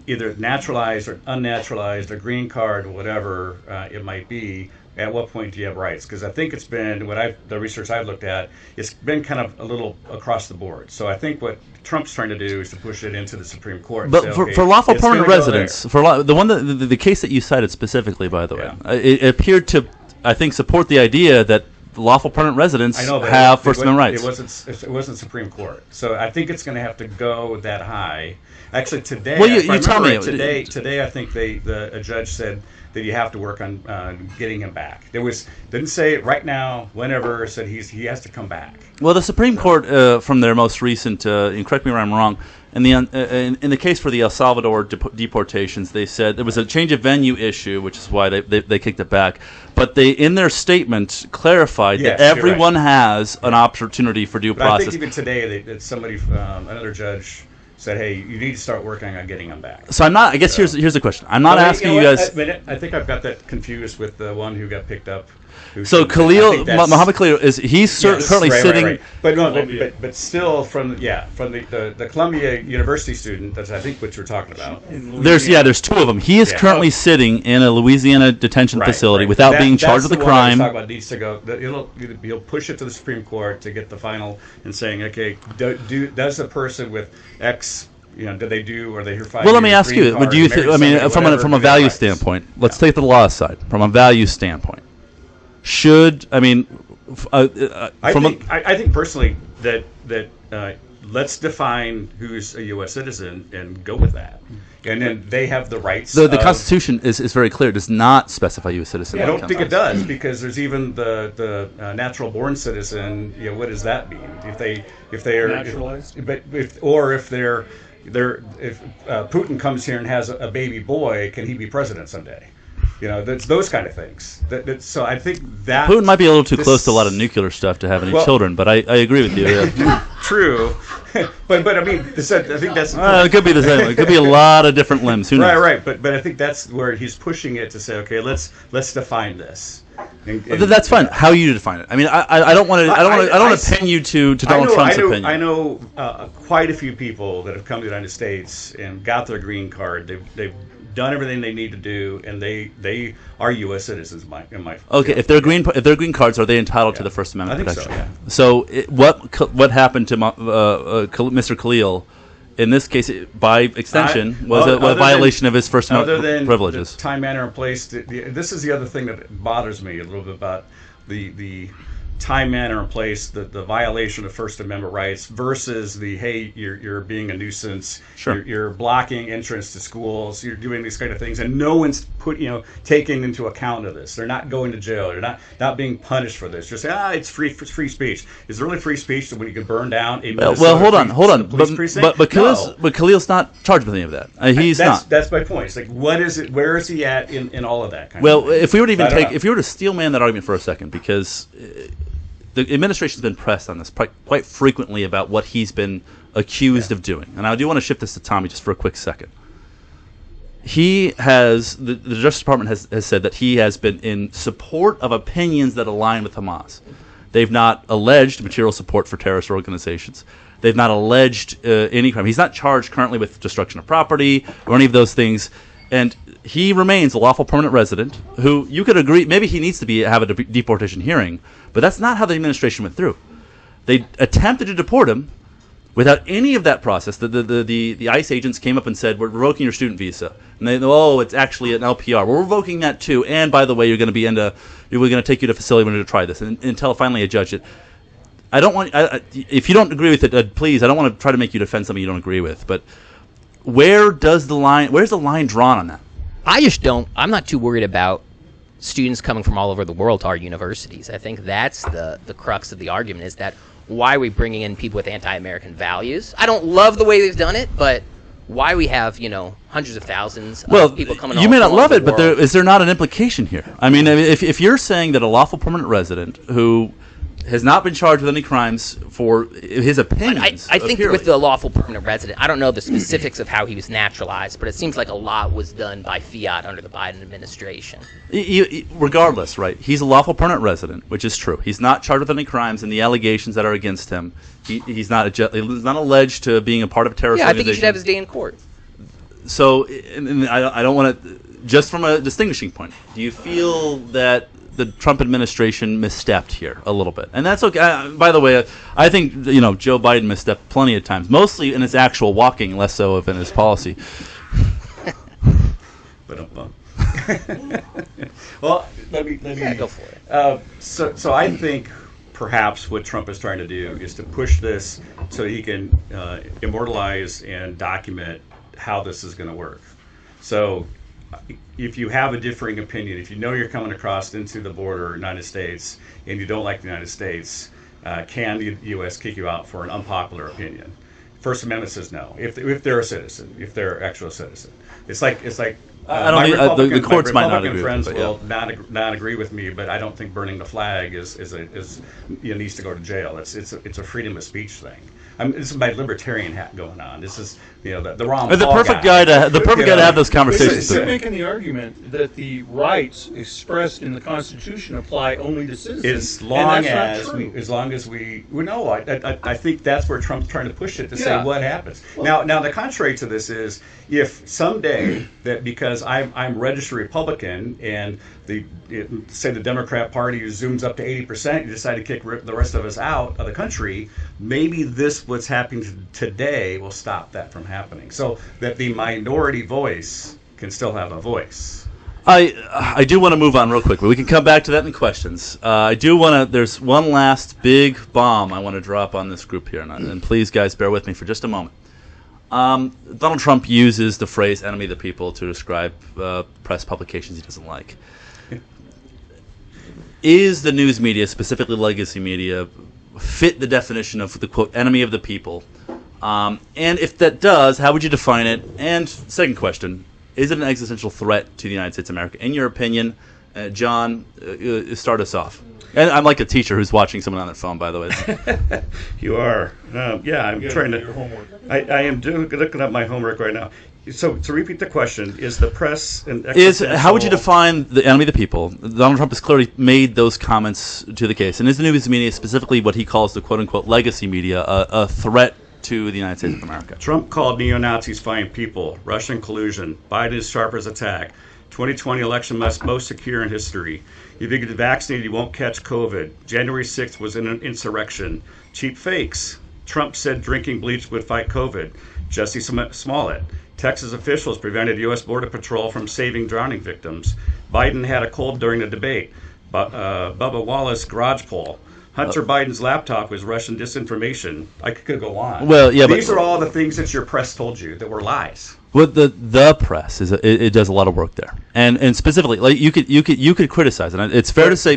either naturalized or unnaturalized, or green card, whatever it might be, at what point do you have rights? Because I think it's been, the research I've looked at, it's been kind of a little across the board. So I think what Trump's trying to do is to push it into the Supreme Court. But for lawful permanent residents, the case that you cited specifically, by the way, it appeared to, I think, support the idea that lawful permanent residents have First Amendment rights. It wasn't Supreme Court. So I think it's going to have to go that high. Actually, today, you tell me. Today, I think a judge said that you have to work on getting him back. Didn't say it right now, whenever, said he has to come back. Well, the Supreme Court, from their most recent, and correct me where I'm wrong, in the case for the El Salvador deportations, they said there was a change of venue issue, which is why they kicked it back. But they, in their statement, clarified that everyone has an opportunity for due process. I think even today, somebody, another judge, said, hey, you need to start working on getting them back. So I'm not. I guess here's the question. I'm not asking you guys. I think I've got that confused with the one who got picked up. So Muhammad Khalil he's currently sitting. Right. But no, but still from the Columbia University student. That's I think what you're talking about. There's two of them. He is currently sitting in a Louisiana detention facility without being charged with a crime. That's the one I was talking about. Needs to go. He'll push it to the Supreme Court to get the final and saying, okay, does the person with X. Do they do? Are they here 5 years? Well, let me ask you. Do you think? I mean, from a value standpoint, let's take the law aside. From a value standpoint. I think personally that let's define who's a U.S. citizen and go with that, and then they have the rights. The Constitution is very clear; it does not specify U.S. citizen. I don't think it does because there's even the natural born citizen. What does that mean? If they are naturalized, if Putin comes here and has a baby boy, can he be president someday? That's those kind of things. So I think that Putin might be a little too close to a lot of nuclear stuff to have any children, but I agree with you. Yeah. True, but I mean, I think that's. It could be the same. It could be a lot of different limbs. Who knows? Right. But I think that's where he's pushing it to say, okay, let's define this. And that's fine. How you define it? I mean, I don't want to. I don't want to pin you to Donald Trump's opinion. I know quite a few people that have come to the United States and got their green card. They've done everything they need to do, and they are U.S. citizens. Okay, if they're green cards, are they entitled to the First Amendment protection? So, yeah. So what happened to Mr. Khalil? In this case, by extension, was a violation of his First Amendment privileges. The time, manner, and place. This is the other thing that bothers me a little bit about the time, manner, and place, the violation of First Amendment rights versus the hey, you're being a nuisance, you're blocking entrance to schools, you're doing these kind of things, and no one's taking into account of this. They're not going to jail. They're not being punished for this. Just say, it's free speech. Is there really free speech when you can burn down a well, hold on. But Khalil's not charged with any of that. He's not. That's my point. It's like, what is it? Where is he at in all of that kind of thing? If we were to if you were to steel man that argument for a second, because the administration's been pressed on this quite frequently about what he's been accused of doing. And I do want to shift this to Tommy just for a quick second. The Justice Department has said that he has been in support of opinions that align with Hamas. They've not alleged material support for terrorist organizations. They've not alleged any crime. He's not charged currently with destruction of property or any of those things. And he remains a lawful permanent resident who you could agree maybe he needs to have a deportation hearing, but that's not how the administration went through. They attempted to deport him without any of that process. The ICE agents came up and said, we're revoking your student visa. And they it's actually an LPR. We're revoking that too. And by the way, we're going to take you to a facility. We're going to try this until finally a judge it. I don't want. If you don't agree with it, please. I don't want to try to make you defend something you don't agree with. But where's the line drawn on that? I just don't. I'm not too worried about students coming from all over the world to our universities. I think that's the crux of the argument, is that why are we bringing in people with anti-American values? I don't love the way they've done it, but why we have, hundreds of thousands of people coming you may not love it, but is there not an implication here? I mean, if you're saying that a lawful permanent resident who has not been charged with any crimes for his opinions. I think with the lawful permanent resident, I don't know the specifics of how he was naturalized, but it seems like a lot was done by fiat under the Biden administration. Regardless, right? He's a lawful permanent resident, which is true. He's not charged with any crimes, and the allegations that are against him, he's not alleged to being a part of a terrorist organization. I think he should have his day in court. So, and I don't want to, just from a distinguishing point, do you feel that the Trump administration misstepped here a little bit? And that's okay. By the way, I think Joe Biden misstepped plenty of times, mostly in his actual walking, less so in his policy. Well, let me go for it. So I think perhaps what Trump is trying to do is to push this so he can immortalize and document how this is going to work. So if you have a differing opinion, if you're coming across into the border of the United States and you don't like the United States, can the U.S. kick you out for an unpopular opinion? First Amendment says no. If they're a citizen, if they're an actual citizen, it's like the courts might not agree. Friends will not agree with me, but I don't think burning the flag needs to go to jail. It's a freedom of speech thing. This is my libertarian hat going on. This is the Ron the Paul perfect guy to have those conversations. They're making the argument that the rights expressed in the Constitution apply only to citizens. As long as we know, I think that's where Trump's trying to push it to say what happens. Now the contrary to this is if someday that because I'm registered Republican and say the Democrat Party zooms up to 80%, you decide to kick the rest of us out of the country, maybe what's happening today will stop that from happening. So that the minority voice can still have a voice. I do want to move on real quickly. We can come back to that in questions. I do want to. There's one last big bomb I want to drop on this group here, and please, guys, bear with me for just a moment. Donald Trump uses the phrase "enemy of the people" to describe press publications he doesn't like. Is the news media, specifically legacy media, fit the definition of the quote "enemy of the people"? And if that does, how would you define it? And second question. Is it an existential threat to the United States of America? In your opinion, John, start us off. And I'm like a teacher who's watching someone on their phone, by the way. You are. I'm trying to. I am looking up my homework right now. So to repeat the question, is the press an existential... How would you define the enemy of the people? Donald Trump has clearly made those comments to the case. And is the news media, specifically what he calls the quote-unquote legacy media, a threat to the United States of America? Trump called neo-Nazis fine people, Russian collusion, Biden's sharpest attack, 2020 election most secure in history. If you get vaccinated, you won't catch COVID. January 6th was an insurrection. Cheap fakes. Trump said drinking bleach would fight COVID. Jesse Smollett. Texas officials prevented U.S. Border Patrol from saving drowning victims. Biden had a cold during the debate. Bubba Wallace garage poll. Hunter Biden's laptop was Russian disinformation. I could go on. Well, yeah, these are all the things that your press told you that were lies. Well, the press it does a lot of work there, and specifically, like you could criticize it. It's fair to say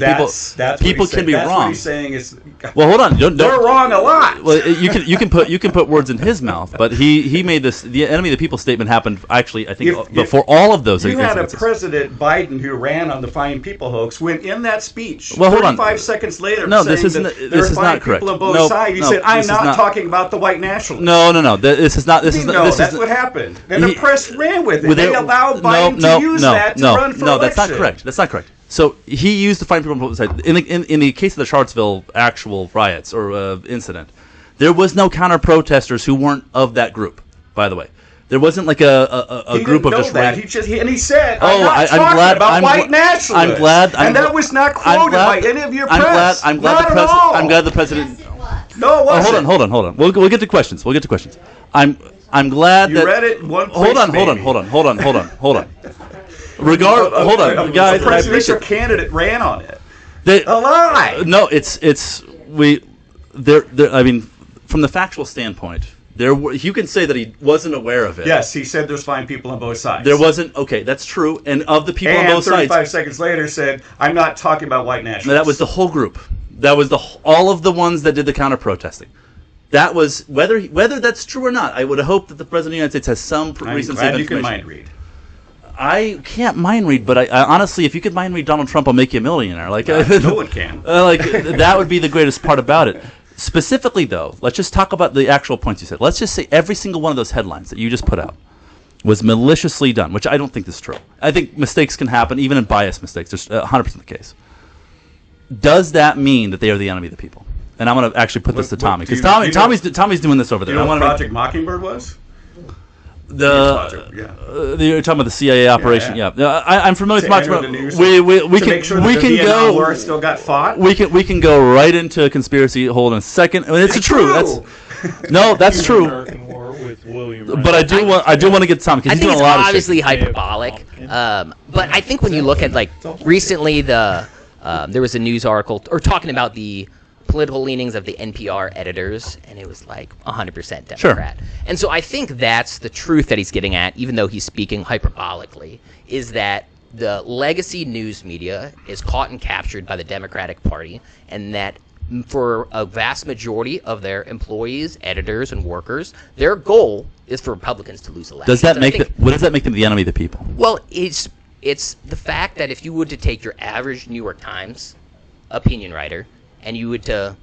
people can be wrong. What he's saying is, well, hold on, they're wrong a lot. Well, you can put words in his mouth, but he made the enemy of the people statement happened actually I think before all of those. You had a President Biden who ran on the fine people hoax when in that speech. Well, hold on. 35 seconds later, no, this is not correct. People on both sides. He said, "I'm not talking about the white nationalists." No. This is not. That's what happened. And the press ran with it. They allowed Biden to use that to run for election. No, that's not correct. That's not correct. So he used the fine people on both sides. In the case of the Charlottesville actual riots or incident, there was no counter protesters who weren't of that group. By the way, there wasn't like a group of just that. He said, "I'm not talking about white nationalists." I'm glad, and that was not quoted by any of your press. I'm glad the president. Yes, it was. No, it wasn't. Hold on. We'll get to questions. I'm glad you that. read it one place. Hold on. Guys. The presidential candidate ran on it. A lie. No, I mean, from the factual standpoint, you can say that he wasn't aware of it. Yes, he said there's fine people on both sides. There wasn't. Okay, that's true. And of the people on both sides, 35 seconds later said, "I'm not talking about white nationalists." No, that was the whole group. That was all of the ones that did the counter protesting. That was whether that's true or not. I would hope that the president of the United States has some reason to say that. You can mind read. I can't mind read, but I honestly, if you could mind read Donald Trump, I'll make you a millionaire. Like no one can. That would be the greatest part about it. Specifically, though, let's just talk about the actual points you said. Let's just say every single one of those headlines that you just put out was maliciously done, which I don't think is true. I think mistakes can happen, even in biased mistakes. There's 100% the case. Does that mean that they are the enemy of the people? And I'm going to actually put this to Tommy, because Tommy's doing this over there. You know what Project Mockingbird was? You're talking about the CIA operation. Yeah. I'm familiar with Mockingbird. We can go. War still got fought. We can go right into a conspiracy. Hold on a second. I mean, it's true. That's true. But I do want to get Tommy, because he's doing a lot of shit. I think it's obviously hyperbolic. But I think when you look at recently there was a news article talking about the political leanings of the NPR editors, and it was 100% Democrat. Sure. And so I think that's the truth that he's getting at, even though he's speaking hyperbolically, is that the legacy news media is caught and captured by the Democratic Party, and that for a vast majority of their employees, editors, and workers, their goal is for Republicans to lose elections. What does that make them the enemy of the people? Well, it's the fact that if you were to take your average New York Times opinion writer and you would to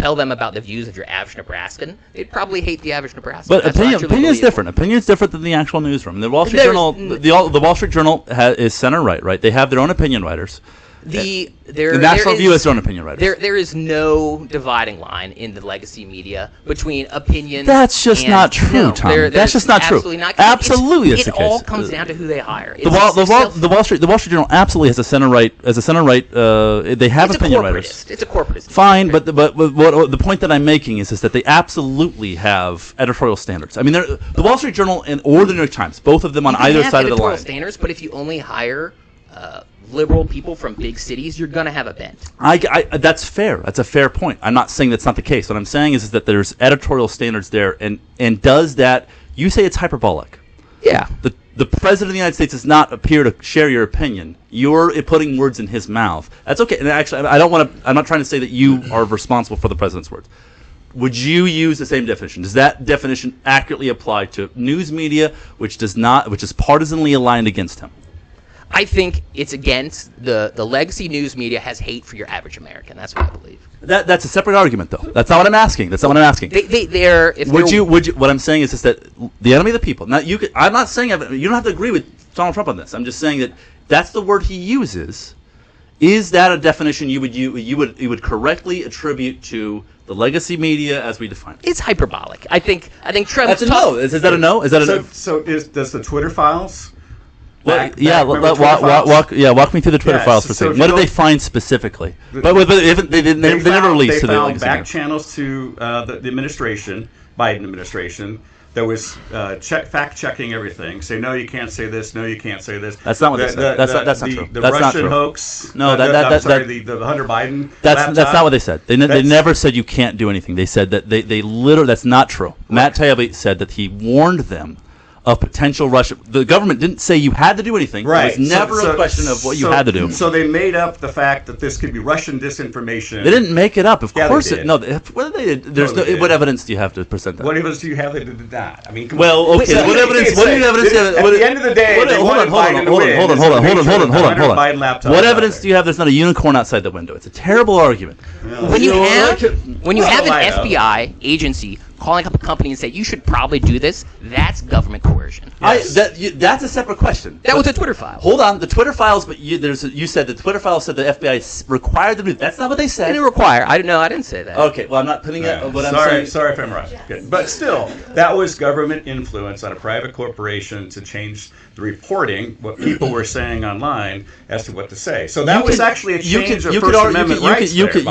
tell them about the views of your average Nebraskan, they'd probably hate the average Nebraskan. But opinion is different. Opinion is different than the actual newsroom. The Wall Street Journal, the Wall Street Journal is center right? They have their own opinion writers. The National Review has their own opinion writers. There is no dividing line in the legacy media between opinion. That's just not true, Tom. That's just not true. Absolutely, it all comes down to who they hire. The Wall Street Journal absolutely has a center right. They have opinion writers. It's a corporatist. Fine, but the point that I'm making is that they absolutely have editorial standards. I mean, the Wall Street Journal or the New York Times, both of them on either side of the line. Editorial standards, but if you only hire liberal people from big cities, you're going to have a bent. That's fair. That's a fair point. I'm not saying that's not the case. What I'm saying is that there's editorial standards there, and does that, you say it's hyperbolic. Yeah. The President of the United States does not appear to share your opinion. You're putting words in his mouth. That's okay. And actually, I'm not trying to say that you are responsible for the President's words. Would you use the same definition? Does that definition accurately apply to news media, which is partisanly aligned against him? I think it's against the legacy news media has hate for your average American. That's what I believe. That's a separate argument, though. That's not what I'm asking. What I'm saying is that the enemy of the people. Now, I'm not saying you don't have to agree with Donald Trump on this. I'm just saying that that's the word he uses. Is that a definition you would correctly attribute to the legacy media as we define it? It's hyperbolic. I think Trump. That's a no. Is that a no? Is that a no? So does the Twitter files? Walk me through the Twitter files for a second. What did they find specifically? They never released to the legacy. They found back channels to the administration, Biden administration, that was fact-checking everything. Say, no, you can't say this. No, you can't say this. That's not what they said. That's not true. The Russian Russian hoax. No, the Hunter Biden. That's not what they said. They never said you can't do anything. They said that they literally. That's not true. Right. Matt Taibbi said that he warned them of potential Russia. The government didn't say you had to do anything. Right. It was never a question of what you had to do. So they made up the fact that this could be Russian disinformation. They didn't make it up. Of course, they did. No. What they did? What evidence do you have to present that? What evidence do you have that they did that? I mean, well, okay. What evidence? What evidence? At the end of the day, hold on. What evidence do you have? There's not a unicorn outside the window. It's a terrible argument. When you have an FBI agency calling up a company and say you should probably do this, that's government coercion. Yes. That's a separate question. That was a Twitter file. Hold on, the Twitter files, but you said the Twitter file said the FBI required them to do. That's not what they said. They didn't require. I didn't say that. Okay, well I'm not putting it. What I'm saying. Sorry if I'm wrong. Good. But still, that was government influence on a private corporation to change the reporting, what people were saying online as to what to say. So that was actually a change of First Amendment rights. You could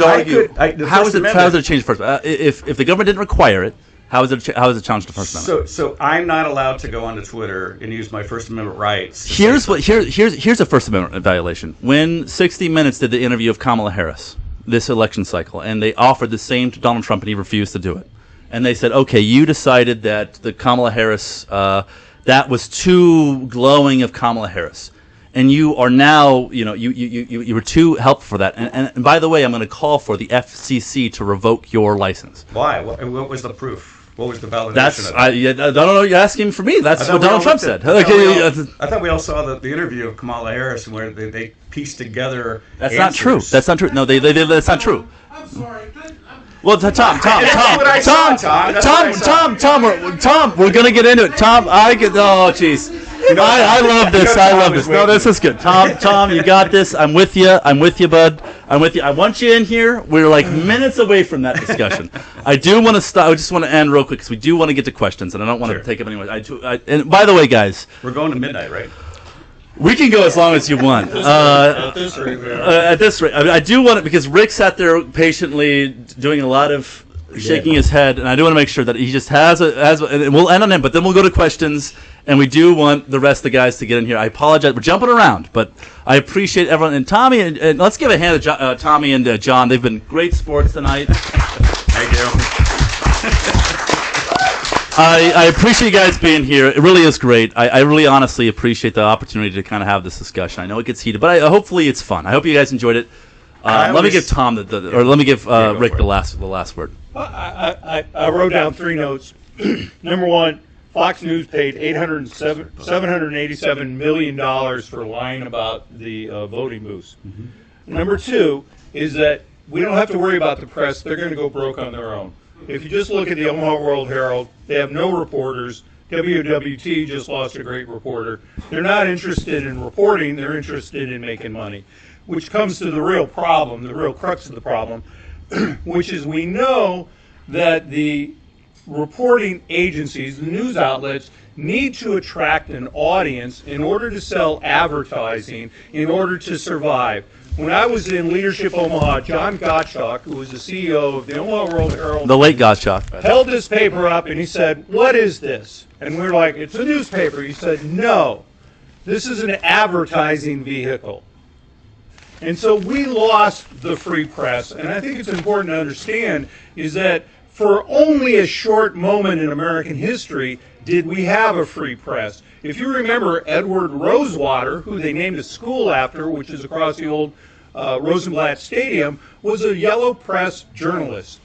argue. How is it a change of First Amendment? If the government didn't require it, how is it a challenge to First Amendment? So I'm not allowed to go onto Twitter and use my First Amendment rights. Here's a First Amendment violation. When 60 Minutes did the interview of Kamala Harris this election cycle, and they offered the same to Donald Trump, and he refused to do it. And they said, okay, you decided that the Kamala Harris that was too glowing of Kamala Harris. And you are now, you were too helpful for that. And by the way, I'm going to call for the FCC to revoke your license. Why? What was the proof? What was the validation of that? I don't know. You're asking for me. That's what Donald Trump said. I thought we all saw the interview of Kamala Harris where they pieced together. That's not true. That's not true. No, that's not true. I'm sorry. Well, Tom, we're gonna get into it. Tom, oh, jeez. I love this. I love this. No, this is good. Tom, you got this. I'm with you, bud. I'm with you. I want you in here. We're like minutes away from that discussion. I do want to stop. I just want to end real quick because we do want to get to questions, and I don't want to take up any more. And by the way, guys, we're going to midnight, right? We can go as long as you want. At this rate, I do want it because Rick sat there patiently doing a lot of shaking his head, and I do want to make sure that he just has and we'll end on him, but then we'll go to questions, and we do want the rest of the guys to get in here. I apologize. We're jumping around, but I appreciate everyone. And Tommy, and let's give a hand to Tommy and John. They've been great sports tonight. Thank you. I appreciate you guys being here. It really is great. I really honestly appreciate the opportunity to kind of have this discussion. I know it gets heated, but hopefully it's fun. I hope you guys enjoyed it. Let me give Tom let me give Rick the last word. I wrote down 3 notes. Number 1, Fox News paid $787 million for lying about the voting booths. Mm-hmm. Number 2 is that we don't have to worry about the press. They're going to go broke on their own. If you just look at the Omaha World Herald, they have no reporters. WWT just lost a great reporter. They're not interested in reporting. They're interested in making money, which comes to the real problem, the real crux of the problem, which is we know that the reporting agencies, the news outlets, need to attract an audience in order to sell advertising, in order to survive. When I was in Leadership Omaha, Jon Tucker, who was the CEO of the Omaha World Herald, The late Gottschalk. held this paper up and he said, "What is this?" And we were like, "It's a newspaper." He said, "No, this is an advertising vehicle." And so we lost the free press. And I think it's important to understand is that for only a short moment in American history did we have a free press. If you remember, Edward Rosewater, who they named a school after, which is across the old Rosenblatt Stadium, was a yellow press journalist.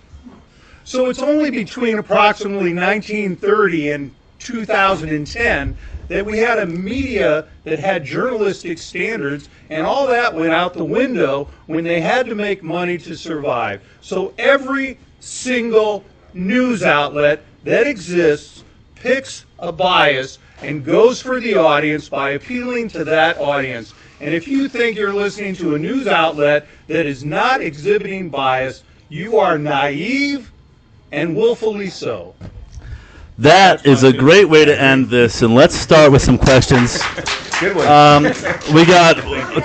So it's only between approximately 1930 and 2010 that we had a media that had journalistic standards, and all that went out the window when they had to make money to survive. So every single news outlet that exists picks a bias and goes for the audience by appealing to that audience. And if you think you're listening to a news outlet that is not exhibiting bias, you are naive and willfully so. That is a great way to end this, and let's start with some questions. Good one. We got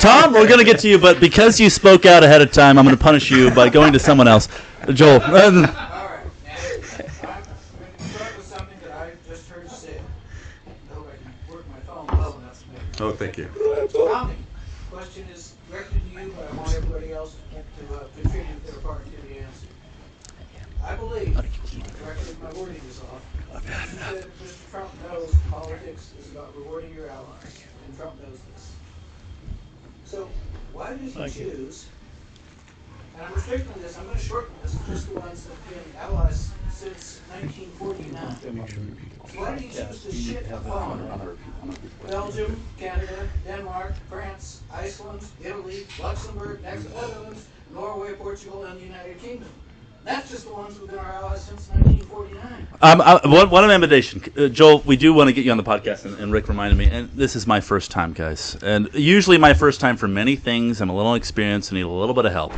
Tom. We're going to get to you, but because you spoke out ahead of time, I'm going to punish you by going to someone else. Joel. All right. I'm going to start with something that I just heard said. I hope I can work my phone well enough to make it. Oh, thank you. Tommy, question is directed to you, but I want everybody else to contribute their part to the answer. I believe, correct me if my wording is off, you said Mr. Trump knows politics is about rewarding your allies, and Trump knows this. So why did he choose, and I'm restricting this, I'm going to shorten this, just the ones that have been allies since 1949. So why did he choose to shit upon Belgium, Canada, Denmark, France, Iceland, Italy, Luxembourg, Netherlands, Norway, Portugal, and the United Kingdom? That's just the ones who've been our allies since 1949. One invitation. Joel, we do want to get you on the podcast, and Rick reminded me, and this is my first time, guys. And usually my first time for many things. I'm a little inexperienced and need a little bit of help.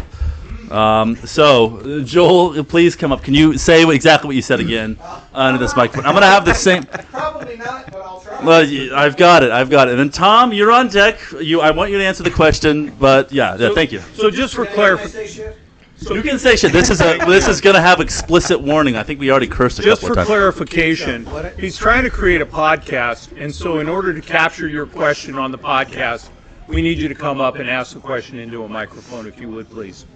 So, Joel, please come up. Can you say exactly what you said again under this microphone? I'm going to have the same. Probably not, but I'll try. Well, I've got it. And then, Tom, you're on deck. I want you to answer the question, but yeah, thank you. So just for clarification. You can say shit. This is going to have explicit warning. I think we already cursed a Just couple for of times. clarification, he's trying to create a podcast, and so in order to capture your question on the podcast, we need you to come up and ask the question into a microphone, if you would, please.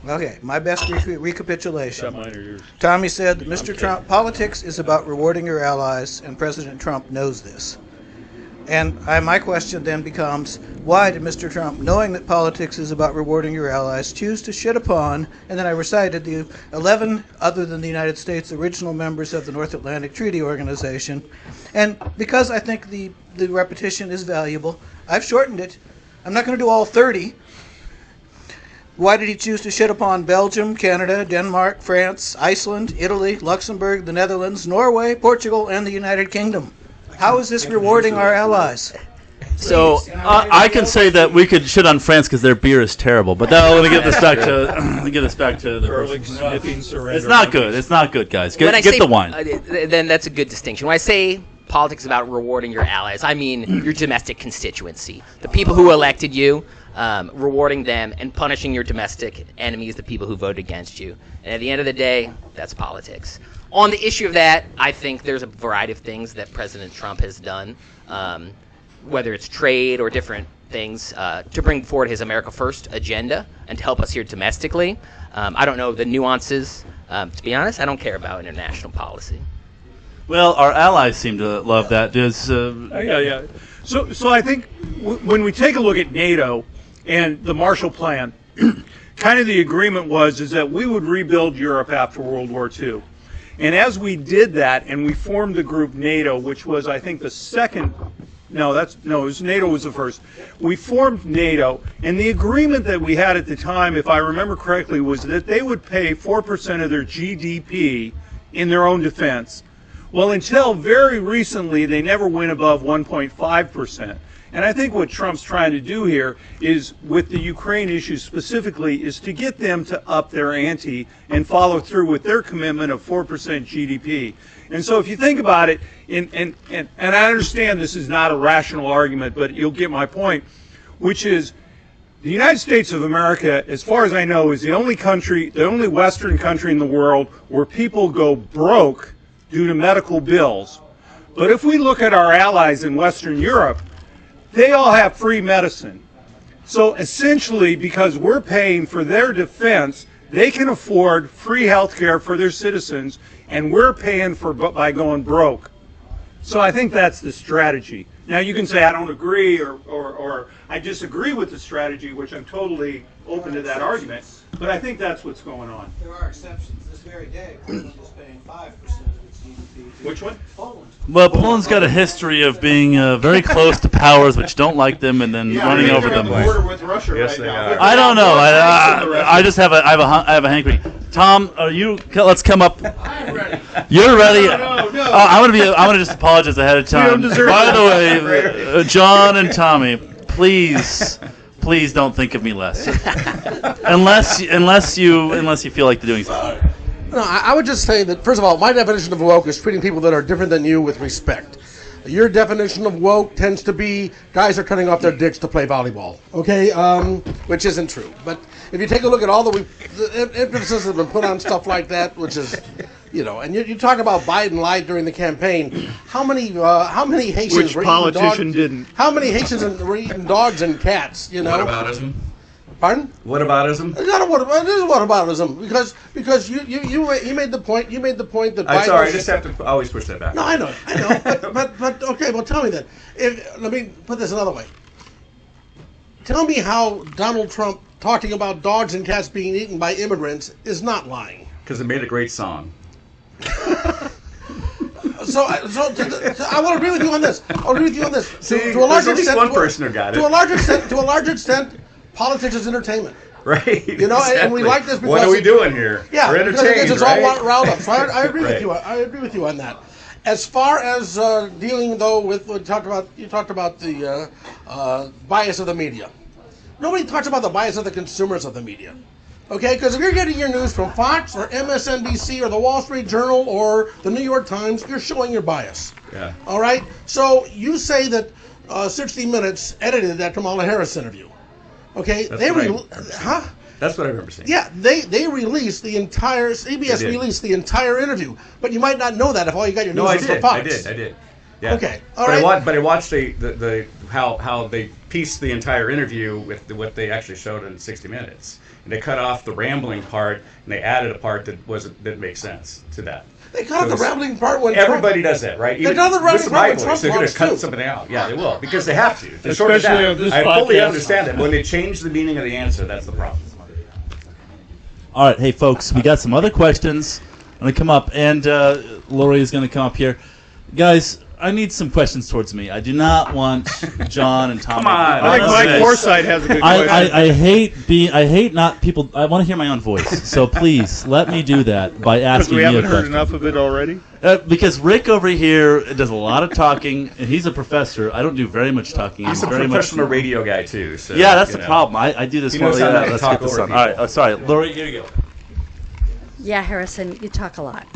Okay, my best recapitulation. Is that mine or yours? Tommy said, Mr. Trump, politics is about rewarding your allies, and President Trump knows this. And my question then becomes, why did Mr. Trump, knowing that politics is about rewarding your allies, choose to shit upon, and then I recited the 11, other than the United States, original members of the North Atlantic Treaty Organization. And because I think the repetition is valuable, I've shortened it. I'm not going to do all 30. Why did he choose to shit upon Belgium, Canada, Denmark, France, Iceland, Italy, Luxembourg, the Netherlands, Norway, Portugal, and the United Kingdom? How is this rewarding our allies? So I can say that we could shit on France because their beer is terrible, but let me give this back to the Garlic sniffing surrender. It's not good. It's not good, guys. When I Get say, the wine. Then that's a good distinction. When I say politics is about rewarding your allies, I mean your domestic constituency, the people who elected you, rewarding them and punishing your domestic enemies, the people who voted against you. And at the end of the day, that's politics. On the issue of that, I think there's a variety of things that President Trump has done, whether it's trade or different things, to bring forward his America First agenda and to help us here domestically. I don't know the nuances. To be honest, I don't care about international policy. Well, our allies seem to love that. Yeah. So I think when we take a look at NATO and the Marshall Plan, kind of the agreement is that we would rebuild Europe after World War II. And as we did that and we formed the group NATO, which was, I think, the second NATO was the first. We formed NATO, and the agreement that we had at the time, if I remember correctly, was that they would pay 4% of their GDP in their own defense. Well, until very recently, they never went above 1.5%. And I think what Trump's trying to do here is, with the Ukraine issue specifically, is to get them to up their ante and follow through with their commitment of 4% GDP. And so if you think about it, and I understand this is not a rational argument, but you'll get my point, which is the United States of America, as far as I know, is the only country, the only Western country in the world where people go broke due to medical bills. But if we look at our allies in Western Europe, they all have free medicine. So essentially, because we're paying for their defense, they can afford free health care for their citizens, and we're paying for by going broke. So I think that's the strategy. Now you can say I don't agree or I disagree with the strategy, which I'm totally open to that argument, but I think that's what's going on. There are exceptions. This very day, Poland is paying 5% of its GDP. Which one? Poland. Well, Poland's got a history of being very close to powers which don't like them and then running over them. They're on the border with Russia Yes, right they now. are. I don't know. I just have a hankering. Tom, are you? Let's come up. I'm ready. You're ready. No. I want to just apologize ahead of time. don't deserve By it. the way, John and Tommy, please don't think of me less, unless you feel like doing so. No, I would just say that, first of all, my definition of woke is treating people that are different than you with respect. Your definition of woke tends to be guys are cutting off their dicks to play volleyball, okay? Which isn't true. But if you take a look at all the emphasis that's been put on stuff like that, which is, and you talk about Biden lied during the campaign. How many Haitians Which were politician eating dogs? didn't? How many Haitians were eating dogs and cats? Whataboutism? Pardon? Whataboutism? It is whataboutism because you made the point. You made the point that I'm Biden sorry, I just have to always push that back. No, I know. But okay. Well, tell me then. Let me put this another way. Tell me how Donald Trump talking about dogs and cats being eaten by immigrants is not lying. Because it made a great song. So I will agree with you on this. See, to a large there's at least extent, one person who got it. To a large extent, politics is entertainment. Right. And we like this because what are we doing here? Yeah, we're entertained, it's right? all riled up. So I agree Right. with you. I agree with you on that. As far as dealing though with what you talked about the bias of the media. Nobody talks about the bias of the consumers of the media. Okay, because if you're getting your news from Fox or MSNBC or the Wall Street Journal or the New York Times, you're showing your bias. Yeah. All right. So you say that 60 Minutes edited that Kamala Harris interview. Okay, That's they right. That's what I remember saying. Yeah, they released the entire CBS They did. released the entire interview, but you might not know that if all you got your news was from Fox. I did. Yeah. Okay, all right. But I watched the how they pieced the entire interview with what they actually showed in 60 Minutes, and they cut off the rambling part and they added a part that makes sense to that. They cut off the rambling part when everybody does that, right? They cut the rambling part when Trump they're going to cut too. something out. Yeah, they will because they have to. To Especially shorten it on this down. I fully podcast. understand that. When they change the meaning of the answer, that's the problem. All right, hey folks, we got some other questions. I'm gonna come up, and Lori is gonna come up here, guys. I need some questions towards me. I do not want John and Tommy. Come on. I think Mike Forsythe has a good question. I hate not people. I want to hear my own voice. So please let me do that by Because asking we you a haven't heard question. enough of it already. Because Rick over here does a lot of talking, and he's a professor. I don't do very much talking. He's a very professional much, radio guy too. So, yeah, that's you the know. problem. I do this. He knows how to Let's talk get this over on. All right. people. Sorry, Lori. Here you go. Yeah, Harrison, you talk a lot.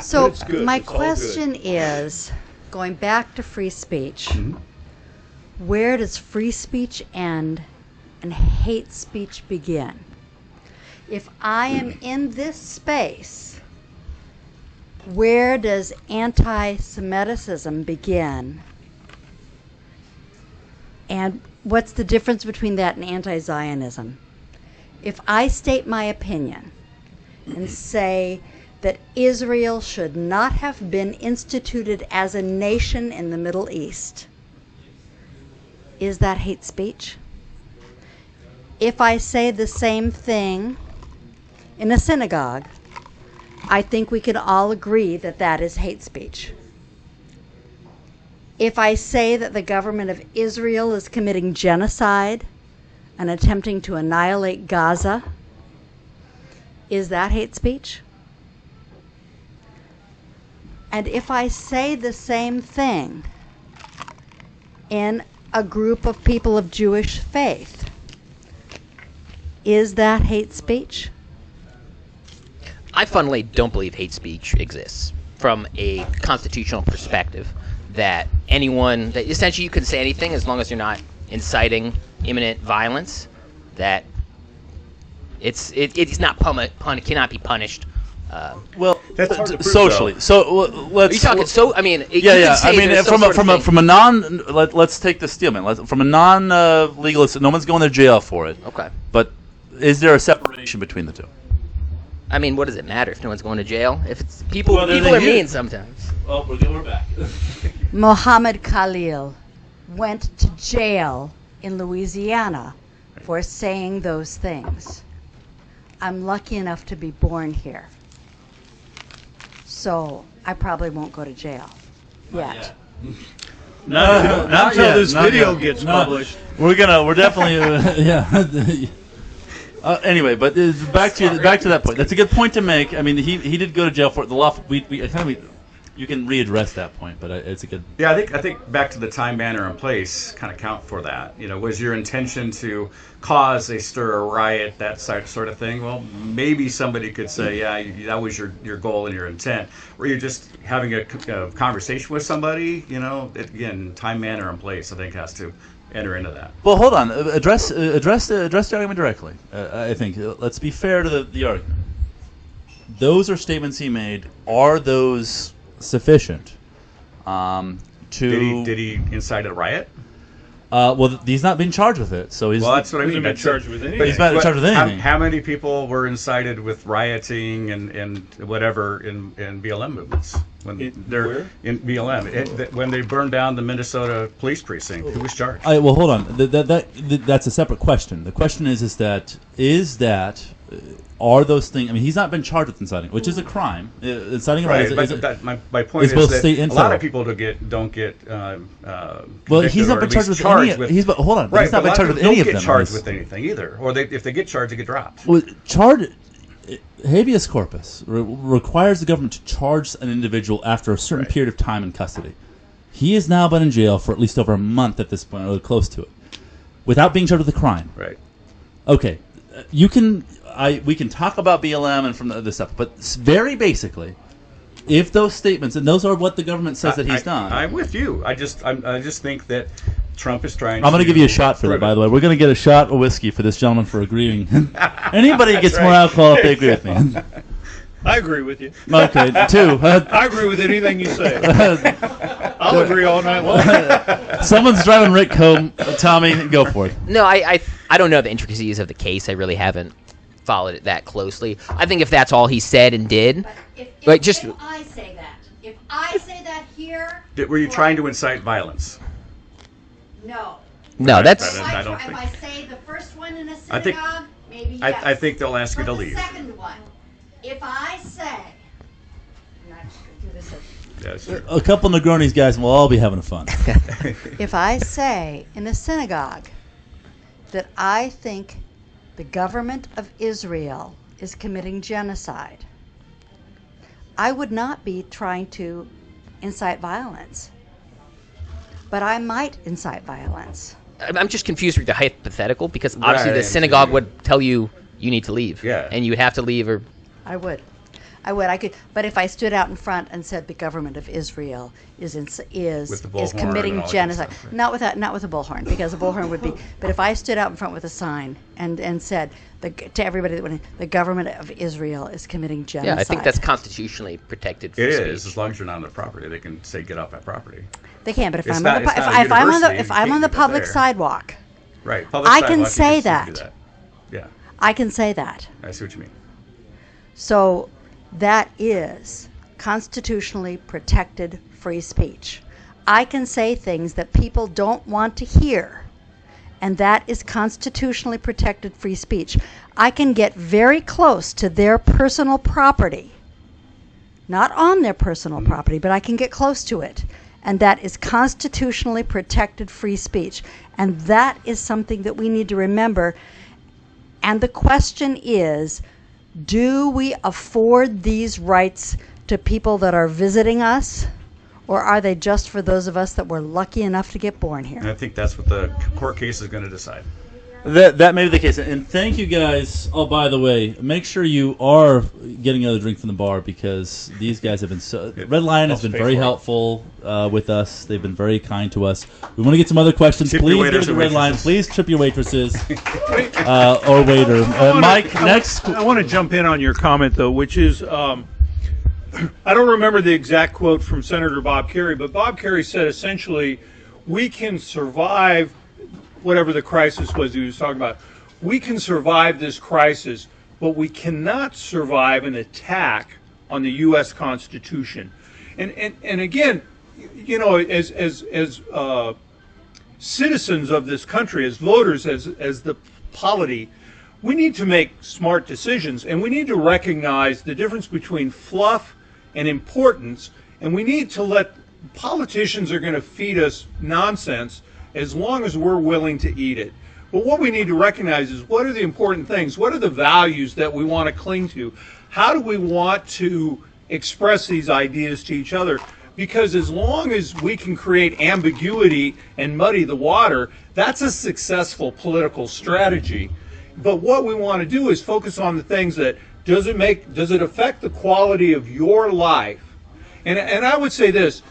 So It's good. my It's all question is, going back to free speech, where does free speech end and hate speech begin? If I am in this space, where does anti-Semiticism begin? And what's the difference between that and anti-Zionism? If I state my opinion and say that Israel should not have been instituted as a nation in the Middle East, is that hate speech? If I say the same thing in a synagogue, I think we can all agree that that is hate speech. If I say that the government of Israel is committing genocide and attempting to annihilate Gaza, is that hate speech? And if I say the same thing in a group of people of Jewish faith, is that hate speech? I fundamentally don't believe hate speech exists from a constitutional perspective. That anyone, that essentially you can say anything as long as you're not inciting imminent violence. That it's not cannot be punished. Well, That's hard to prove, socially. though. So let's. Are you talking? So I mean, you Yeah, could yeah. say I mean, there's some sort of thing. from a non. Let's take the Steelman. From a non-legalist, no one's going to jail for it. Okay. But is there a separation between the two? I mean, what does it matter if no one's going to jail? If it's people, Well, people they're are mean huge. sometimes. Oh, we're back. Mohammed Khalil went to jail in Louisiana for saying those things. I'm lucky enough to be born here. So I probably won't go to jail yet. Not until yet, this not video yet. gets Not- published. We're definitely yeah. Anyway, but back to that point. That's a good point to make. I mean, he did go to jail for it. The law. You can readdress that point, but it's a good. Yeah, I think back to the time, manner, and place kind of count for that. Was your intention to cause a stir, a riot, that sort of thing? Well, maybe somebody could say, yeah, that was your goal and your intent. Or you're just having a conversation with somebody. Again, time, manner, and place, I think, has to enter into that. Well, hold on. Address the argument directly. I think. Let's be fair to the argument. Those are statements he made. Are those sufficient to? Did he incite a riot? Well, he's not being charged with it, so he's. Well, that's what I He's mean. been That's charged it. with But anything. He's not charged with anything. How many people were incited with rioting and whatever in BLM movements? Where? In BLM, when they burned down the Minnesota police precinct, who was charged? Well, hold on. That's a separate question. The question is that are those things? I mean, he's not been charged with inciting, which is a crime. Inciting a riot Right, my point it's is both that state and a lot of federal. people don't get Well, he's convicted not or been at charged least with charged any. with. He's hold on. Right, He's not but been a lot charged of with people any of don't them. get charged Yes. with anything either, or if they get charged, they get dropped. Well, habeas corpus requires the government to charge an individual after a certain Right. period of time in custody. He has now been in jail for at least over a month at this point, or close to it, without being charged with a crime. Right. Okay, we can talk about BLM and from the other stuff, but very basically, if those statements, and those are what the government says that he's done. I'm with you. I just think that Trump is trying. I'm going to give you a shot for that, by the way. We're going to get a shot of whiskey for this gentleman for agreeing. Anybody gets more alcohol if they agree with me. I agree with you. Okay, two. I agree with anything you say. I'll agree all night long. Someone's driving Rick home. Tommy, go for it. No, I don't know the intricacies of the case. I really haven't followed it that closely. I think if that's all he said and did, If I say that here, Were you trying to incite violence? no. no, Right, that's but I don't think. I say the first one in a I think- synagogue, maybe yes. I think they'll ask you to But leave. the second one, if I say, and I should do this Yeah, sure. A couple Negronis guys, and we'll all be having fun. if I say in a synagogue that I think the government of Israel is committing genocide, I would not be trying to incite violence. But I might incite violence. I'm just confused with the hypothetical because obviously the Right. synagogue would tell you need to leave. Yeah. And you would have to leave or I would. I could. But if I stood out in front and said the government of Israel is With the bullhorn committing and all that genocide, stuff, right. not with a bullhorn, because a bullhorn would be. But if I stood out in front with a sign and said to everybody that went in, the government of Israel is committing genocide. yeah, I think that's constitutionally protected free It speech. is, as long as you're not on the property. They can say, get off that property. They can. But if It's I'm not- on the it's not a if I'm on the university, if you I'm can't on the do that public there. sidewalk, Right. Public I can sidewalk, you say still do that. Yeah, I can say that. I see what you mean. So that is constitutionally protected free speech. I can say things that people don't want to hear, and that is constitutionally protected free speech. I can get very close to their personal property, not on their personal property, but I can get close to it and that is constitutionally protected free speech. And that is something that we need to remember. And the question is, do we afford these rights to people that are visiting us, or are they just for those of us that were lucky enough to get born here? And I think that's what the court case is going to decide. That may be the case. And thank you guys. Oh, by the way, make sure you are getting another drink from the bar, because these guys have been so... Red Lion has been very helpful with us. They've been very kind to us. We want to get some other questions. Tip Please your give waiters it to and Red Lion. waitresses. Please tip your waitresses or waiter. Mike, next. I want to jump in on your comment, though, which is, I don't remember the exact quote from Senator Bob Kerrey, but Bob Kerrey said essentially, we can survive whatever the crisis was he was talking about. We can survive this crisis, but we cannot survive an attack on the U.S. Constitution. And again, you know, as citizens of this country, as voters, as the polity, we need to make smart decisions, and we need to recognize the difference between fluff and importance, and we need to let politicians are going to feed us nonsense as long as we're willing to eat it. But what we need to recognize is, what are the important things? What are the values that we want to cling to? How do we want to express these ideas to each other? Because as long as we can create ambiguity and muddy the water, that's a successful political strategy. But what we want to do is focus on the things that, does it affect the quality of your life? And I would say this,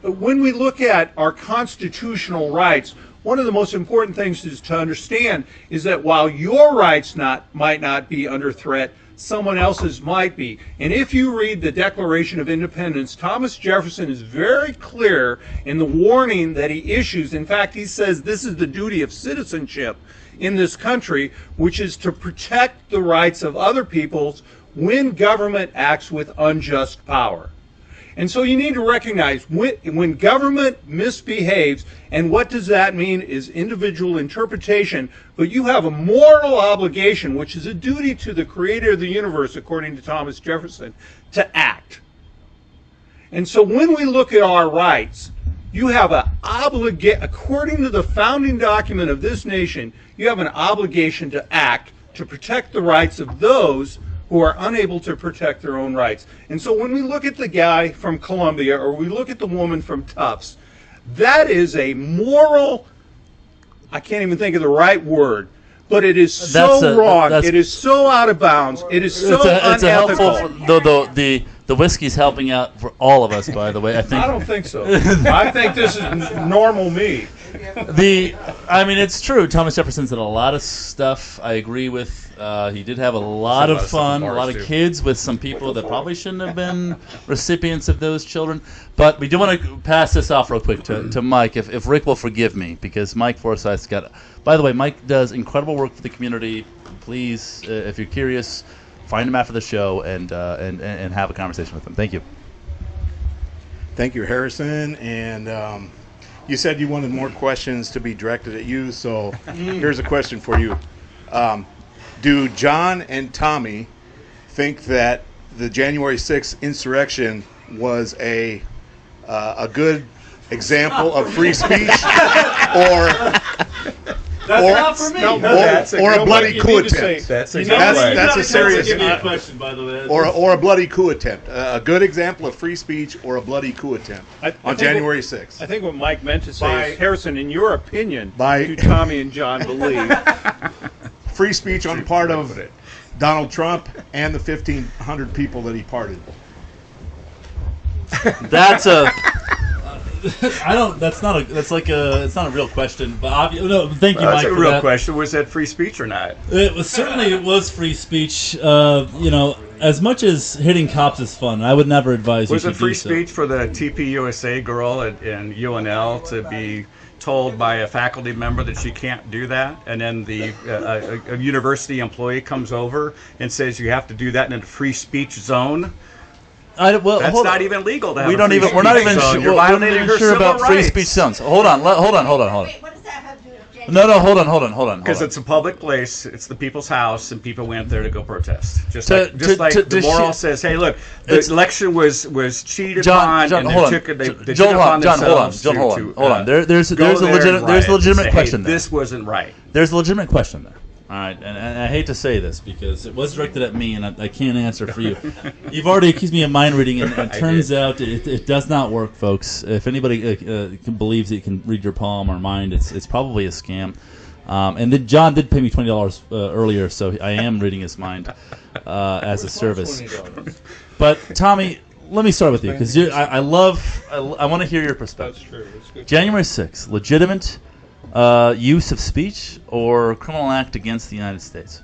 when we look at our constitutional rights, one of the most important things is to understand is that while your rights might not be under threat, someone else's might be. And if you read the Declaration of Independence, Thomas Jefferson is very clear in the warning that he issues. In fact, he says this is the duty of citizenship in this country, which is to protect the rights of other peoples when government acts with unjust power. And so you need to recognize when government misbehaves, and what does that mean is individual interpretation, but you have a moral obligation, which is a duty to the creator of the universe, according to Thomas Jefferson, to act. And so when we look at our rights, you have an obligation, according to the founding document of this nation, you have an obligation to act to protect the rights of those who are unable to protect their own rights. And so when we look at the guy from Columbia, or we look at the woman from Tufts, that is a moral, I can't even think of the right word, but it is so wrong. It is so out of bounds. It is so unethical. The whiskey's helping out for all of us, by the way. I don't think so. I think this is normal me. It's true. Thomas Jefferson said a lot of stuff I agree with. He did have a lot of fun, a lot of kids with some people that probably shouldn't have been recipients of those children. But we do want to pass this off real quick to Mike, if Rick will forgive me, because Mike Forsyth's got... By the way, Mike does incredible work for the community. Please, if you're curious, find him after the show and have a conversation with him. Thank you. Thank you, Harrison. And you said you wanted more questions to be directed at you, so here's a question for you. Do Jon and Tommy think that the January 6th insurrection was a good example of free speech, or a bloody coup attempt? That's a serious question, by the way. Or a bloody coup attempt. A good example of free speech or a bloody coup attempt on January 6th. I think what Mike meant to say is, Harrison, in your opinion, do Tommy and Jon believe free speech on the part of Donald Trump and the 1,500 people that he pardoned? That's a... it's not a real question, but no, thank you, Mike. That's a real question. Was that free speech or not? It was free speech. As much as hitting cops is fun, I would never advise you to do so. Was it free speech for the TPUSA girl at UNL to be told by a faculty member that she can't do that, and then a university employee comes over and says you have to do that in a free speech zone? That's not even legal. We're not even sure about free speech zones. Hold on. Wait, what does that have to do with No, hold on. Because it's a public place, it's the people's house, and people went there to go protest. Just To- like to- the to moral sh- says, hey, look, the election was cheated John, on, and hold on. they took it John, upon hold on. themselves Hold on. There's a go there and legitimate riot and say, question hey, there. this wasn't right. There's a legitimate question there. All right, and I hate to say this because it was directed at me, and I can't answer for you. You've already accused me of mind reading, and it turns out it does not work, folks. If anybody believes that you can read your palm or mind, it's probably a scam. And then John did pay me $20 earlier, so I am reading his mind as a service. But Tommy, let me start with you because I want to hear your perspective. That's true. That's good. January 6th, legitimate use of speech or criminal act against the United States?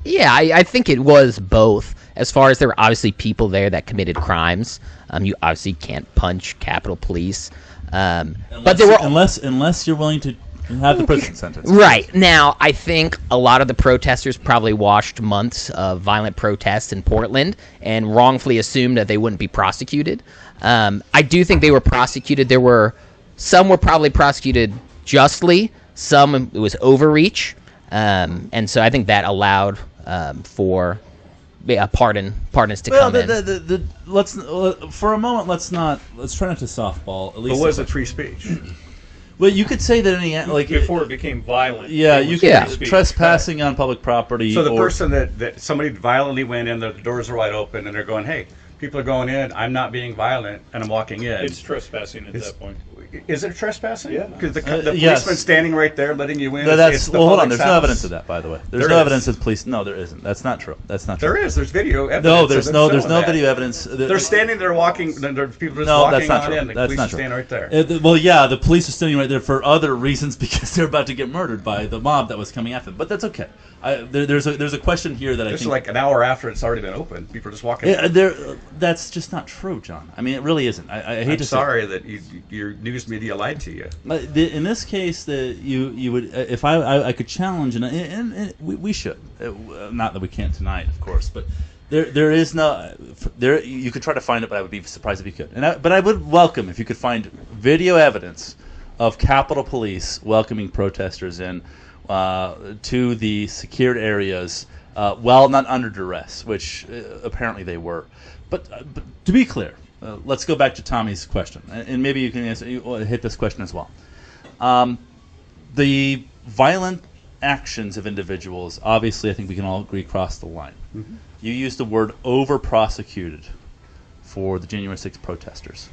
Yeah, I think it was both. As far as there were obviously people there that committed crimes. You obviously can't punch Capitol Police. But there were unless you're willing to have the prison sentence. Right. Now, I think a lot of the protesters probably watched months of violent protests in Portland and wrongfully assumed that they wouldn't be prosecuted. I do think they were prosecuted. Some were probably prosecuted justly. Some, it was overreach. And so I think that allowed for pardons to come in. Let's for a moment. Let's try not to softball. At least But was it free speech? Well, you could say that in the like Before it became violent. Yeah, it you was could free speech. trespassing on public property. So the or, person that somebody violently went in, the doors are wide open, and they're going, hey, people are going in, I'm not being violent, and I'm walking in. It's trespassing at that point. Is it trespassing? Yeah. Because the yes. policeman's standing right there letting you in. That's the well. Hold on. public's There's no house. evidence of that, by the way. There's There no is. evidence that police. No, there isn't. That's not true. That's not true. There is. There's video evidence. No, of there's them no showing that. video evidence. They're standing there walking. There's people just No, walking that's not on true. in. The That's police not are true. standing right there. Well, yeah, the police are standing right there for other reasons because they're about to get murdered by the mob that was coming after them. But that's okay. There's a question here that I This is think. like an hour after it's already been opened. People are just walking. Yeah, that's just not true, John. I mean, it really isn't. I hate I'm to sorry that your news media lied to you. In this case, you would if I could challenge and we should not that we can't tonight, of course, but there is no there you could try to find it, but I would be surprised if you could. But I would welcome if you could find video evidence of Capitol Police welcoming protesters in to the secured areas while not under duress, which apparently they were. But to be clear, let's go back to Tommy's question, and maybe you can hit this question as well. The violent actions of individuals, obviously, I think we can all agree, cross the line. Mm-hmm. You used the word over-prosecuted for the January 6th protesters.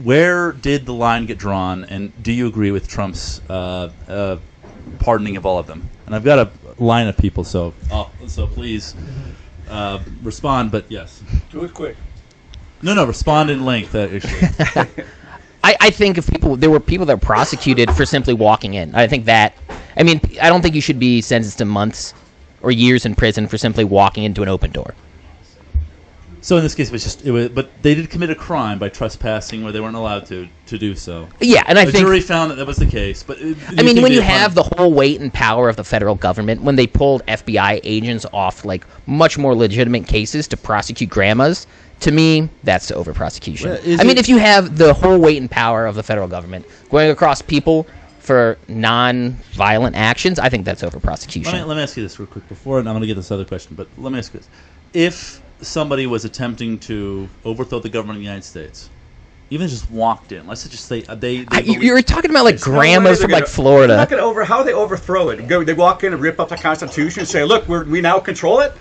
Where did the line get drawn, and do you agree with Trump's pardoning of all of them? And I've got a line of people, so please respond, but yes. Do it quick. No, respond in length, actually. I think there were people that were prosecuted for simply walking in. I don't think you should be sentenced to months or years in prison for simply walking into an open door. So in this case, but they did commit a crime by trespassing where they weren't allowed to do so. Yeah, and the jury found that was the case. But when you have the whole weight and power of the federal government, when they pulled FBI agents off like much more legitimate cases to prosecute grandmas, to me, that's over prosecution. If you have the whole weight and power of the federal government going across people for non-violent actions, I think that's over prosecution. Let me ask you this real quick before, and I'm going to get this other question, but let me ask you this. If somebody was attempting to overthrow the government of the United States, even just walked in, let's just say you're talking about like grandmas from Florida. Not gonna how they overthrow it. They walk in and rip up the Constitution and say, "Look, we now control it."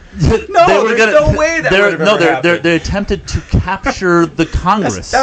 No, there's no way that would have ever happened. They attempted to capture the Congress.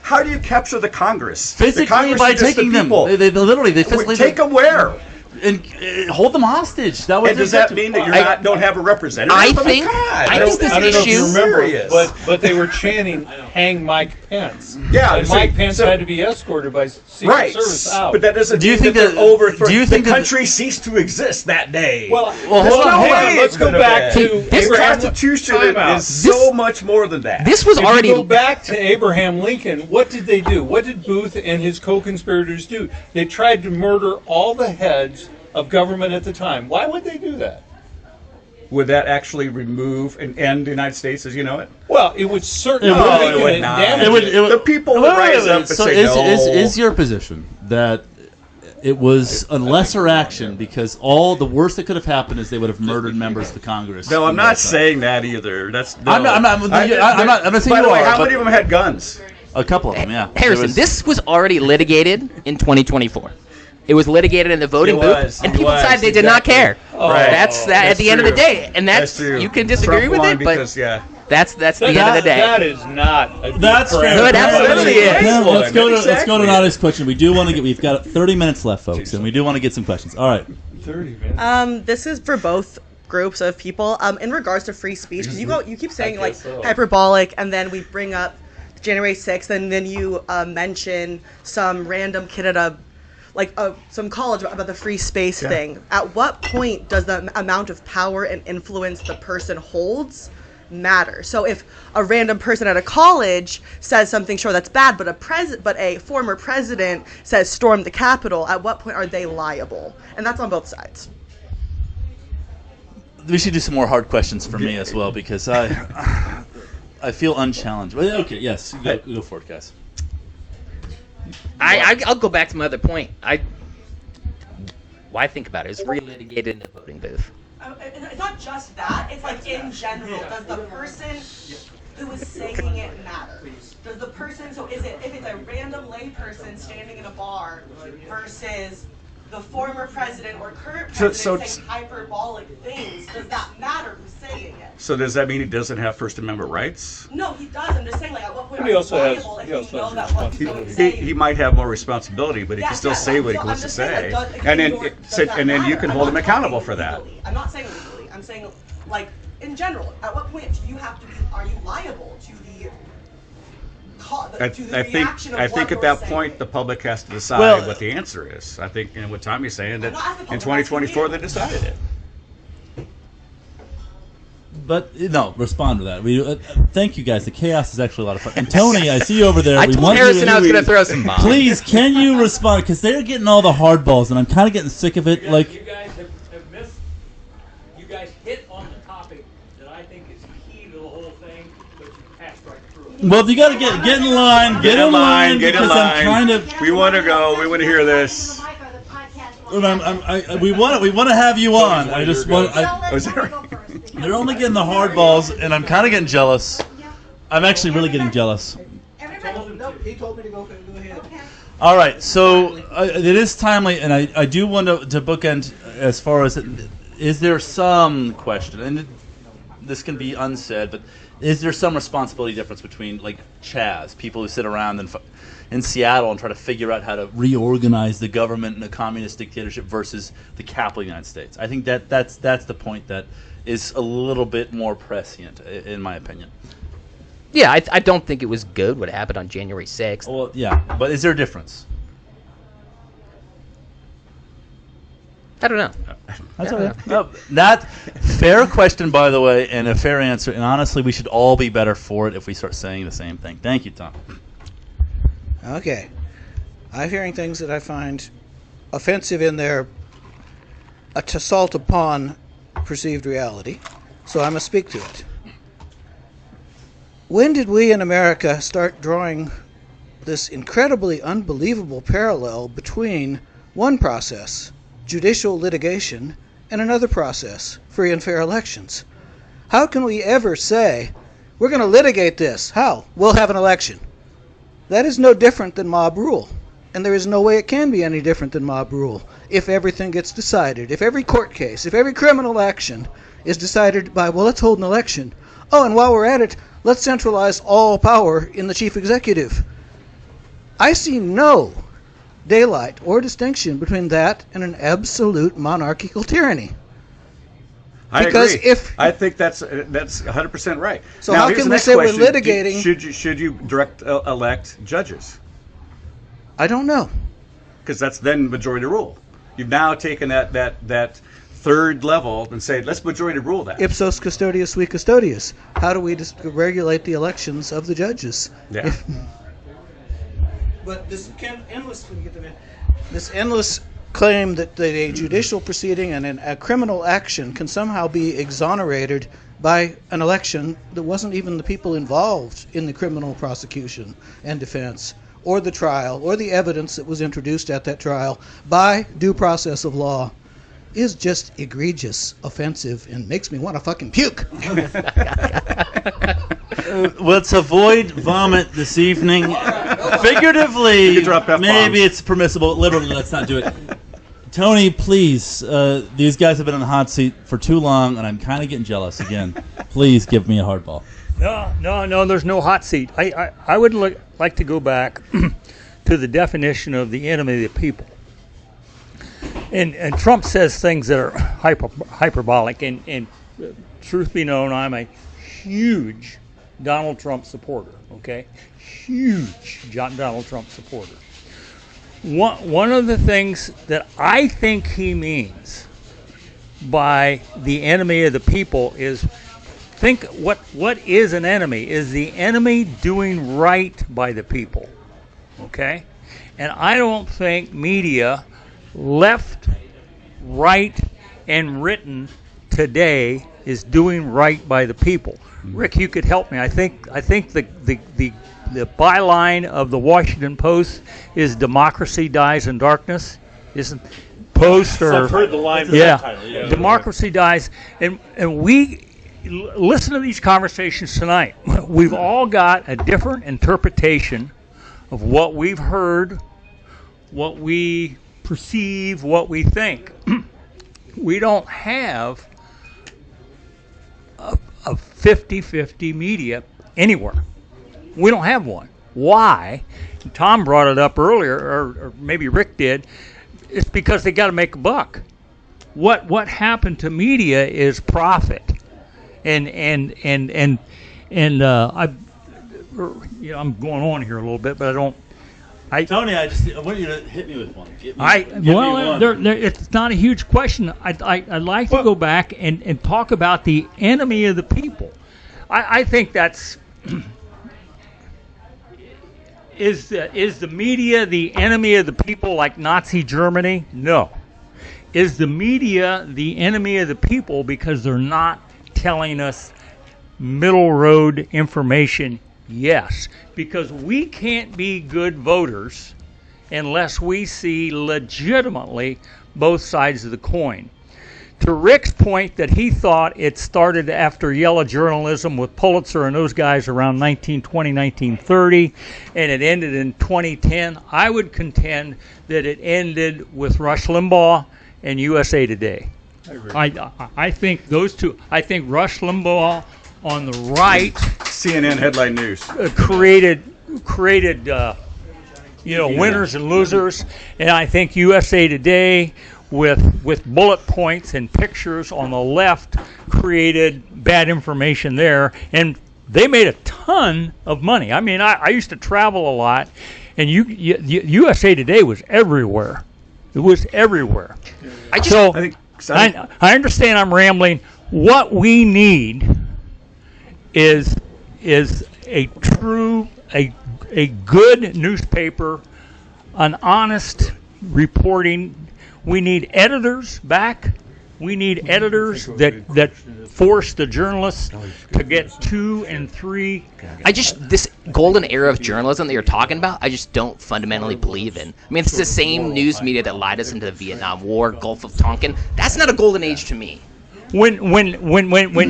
How do you capture the Congress? Physically, the Congress by taking them. They physically take them where? And hold them hostage. That was. And does that mean that you don't have a representative? I think this I don't know if you issue. remember, but they were chanting "Hang Mike Pence." Yeah, and Mike Pence had to be escorted by Secret Service out. But that doesn't. Do you think that overthrow? Do you think the country ceased to exist that day? Well, hold on. Let's go back to this Abraham Constitution Lincoln. is so much more than that. This was If already. you go back to Abraham Lincoln, what did they do? What did Booth and his co-conspirators do? They tried to murder all the heads of government at the time. Why would they do that? Would that actually remove and end the United States as you know it? Well, it would certainly it would not. damage it. The people would rise up and say no. Is your position that it was a lesser action because all the worst that could have happened is they would have murdered members of the Congress. No, I'm not saying that either. That's no. I'm not saying By you the way, are, how but many of them had guns? a couple of them, yeah. Harrison, this was already litigated in 2024. It was litigated in the voting booth, and people decided they did not care. Right. That's that at the end of the day, and that's true. you can disagree Trump with won it, but because, yeah. that's the end of the day. That is not. That's fair. No, it absolutely is. Let's go to Exactly. an honest question. We do want to get. We've got 30 minutes left, folks, and we do want to get some questions. All right. 30 minutes. This is for both groups of people. In regards to free speech, because you keep saying like so. hyperbolic, and then we bring up January 6th, and then you mention some random kid at some college about the free space thing. At what point does the amount of power and influence the person holds matter? So if a random person at a college says something, sure, that's bad, but a former president says storm the Capitol, at what point are they liable? And that's on both sides. We should do some more hard questions for me as well because I feel unchallenged. Okay, yes, go for it, guys. I'll go back to my other point. Why think about it? It's relitigated in the voting booth. It's not just that. It's like in general. Does the person who is saying it matter? Does the person, so is it, if it's a random lay person standing in a bar versus the former president or current president saying hyperbolic things, does that matter who's saying it? So does that mean he doesn't have First Amendment rights? No, he does. I'm just saying, like, at what point He are you also has- liable if he you also know has that what he's going to He say? might have more responsibility, but he can still say what he wants to say, and then you can hold him accountable for that. I'm not saying legally. I'm saying, like, in general, at what point do you have to be? Are you liable to the reaction of I what think at you're that saying? point the public has to decide Well- what the answer is. I think, and what Tommy's saying, that I'm not asking the in public, I'm asking 2024 you. they decided it. But no, respond to that. Thank you guys. The chaos is actually a lot of fun. And Tony, I see you over there. I told Harrison I was going to throw some bombs. Please, can you respond? Because they're getting all the hard balls, and I'm kind of getting sick of it. Like, You guys have missed. You guys hit on the topic that I think is key to the whole thing, but you passed right through it. well, you got to get in line. Get in line. Get in because I'm line. trying to. We want to go. We want to hear this. We want to have you on. I just want. They're only getting the hard balls, and I'm kind of getting jealous. I'm actually really getting jealous. He told me to go ahead. All right, so it is timely, and I do want to bookend as far as is there some question, and this can be unsaid, but is there some responsibility difference between like Chaz, people who sit around in Seattle and try to figure out how to reorganize the government in a communist dictatorship versus the capital of the United States? I think that's the point that is a little bit more prescient, in my opinion. Yeah, I don't think it was good what happened on January 6th. Well, yeah, but is there a difference? I don't know. That's okay. No, that fair question, by the way, and a fair answer. And honestly, we should all be better for it if we start saying the same thing. Thank you, Tom. Okay. I'm hearing things that I find offensive in their assault upon perceived reality, so I'm going to speak to it. When did we in America start drawing this incredibly unbelievable parallel between one process, judicial litigation, and another process, free and fair elections? How can we ever say, we're going to litigate this? How? We'll have an election. That is no different than mob rule. And there is no way it can be any different than mob rule if everything gets decided. If every court case, if every criminal action is decided by, well, let's hold an election. Oh, and while we're at it, let's centralize all power in the chief executive. I see no daylight or distinction between that and an absolute monarchical tyranny. I Because agree. if- I think that's 100% right. So Now, how here's can the we next say we're question. litigating- Should you direct elect judges? I don't know. Because that's then majority rule. You've now taken that third level and say, let's majority rule that. Ipsos custodius sui custodius. How do we regulate the elections of the judges? Yeah. But this endless claim that a judicial proceeding and a criminal action can somehow be exonerated by an election that wasn't even the people involved in the criminal prosecution and defense or the trial or the evidence that was introduced at that trial by due process of law is just egregious, offensive, and makes me want to fucking puke. Let's avoid vomit this evening. Figuratively, You drop F-bombs. maybe it's permissible. Literally, let's not do it. Tony, please. These guys have been on the hot seat for too long, and I'm kind of getting jealous again. Please give me a hardball. No, there's no hot seat. I would like to go back to the definition of the enemy of the people. And Trump says things that are hyperbolic. And truth be known, I'm a huge Donald Trump supporter. Okay, huge Donald Trump supporter. One of the things that I think he means by the enemy of the people is, think what is an enemy? Is the enemy doing right by the people? Okay, and I don't think media, left, right, and written today is doing right by the people. Rick, you could help me. I think the byline of the Washington Post is "Democracy dies in darkness." Isn't Post or I've heard the line. yeah, democracy dies, and we listen to these conversations tonight. We've all got a different interpretation of what we've heard, what we perceive, what we think. We don't have a 50-50 media anywhere. We don't have one. Why? Tom brought it up earlier, or maybe Rick did. It's because they got to make a buck. What happened to media is profit, and I'm going on here a little bit, but I don't. Tony, I want you to hit me with one. Give me one. It's not a huge question. I'd like to go back and talk about the enemy of the people. I think that's is the media the enemy of the people like Nazi Germany? No. Is the media the enemy of the people because they're not telling us middle road information? Yes, because we can't be good voters unless we see legitimately both sides of the coin. To Rick's point that he thought it started after yellow journalism with Pulitzer and those guys around 1920, 1930, and it ended in 2010, I would contend that it ended with Rush Limbaugh and USA Today. I think those two, I think Rush Limbaugh on the right CNN headline news created winners and losers, and I think USA Today with bullet points and pictures on the left created bad information there, and they made a ton of money. I mean, I used to travel a lot, and USA Today was everywhere. It was everywhere. I understand I'm rambling. What we need is a good newspaper, an honest reporting. We need editors back. We need editors that force the journalists to get 2 and 3. This golden era of journalism that you're talking about, I just don't fundamentally believe in. I mean, it's the same news media that lied us into the Vietnam War, Gulf of Tonkin. That's not a golden age to me. When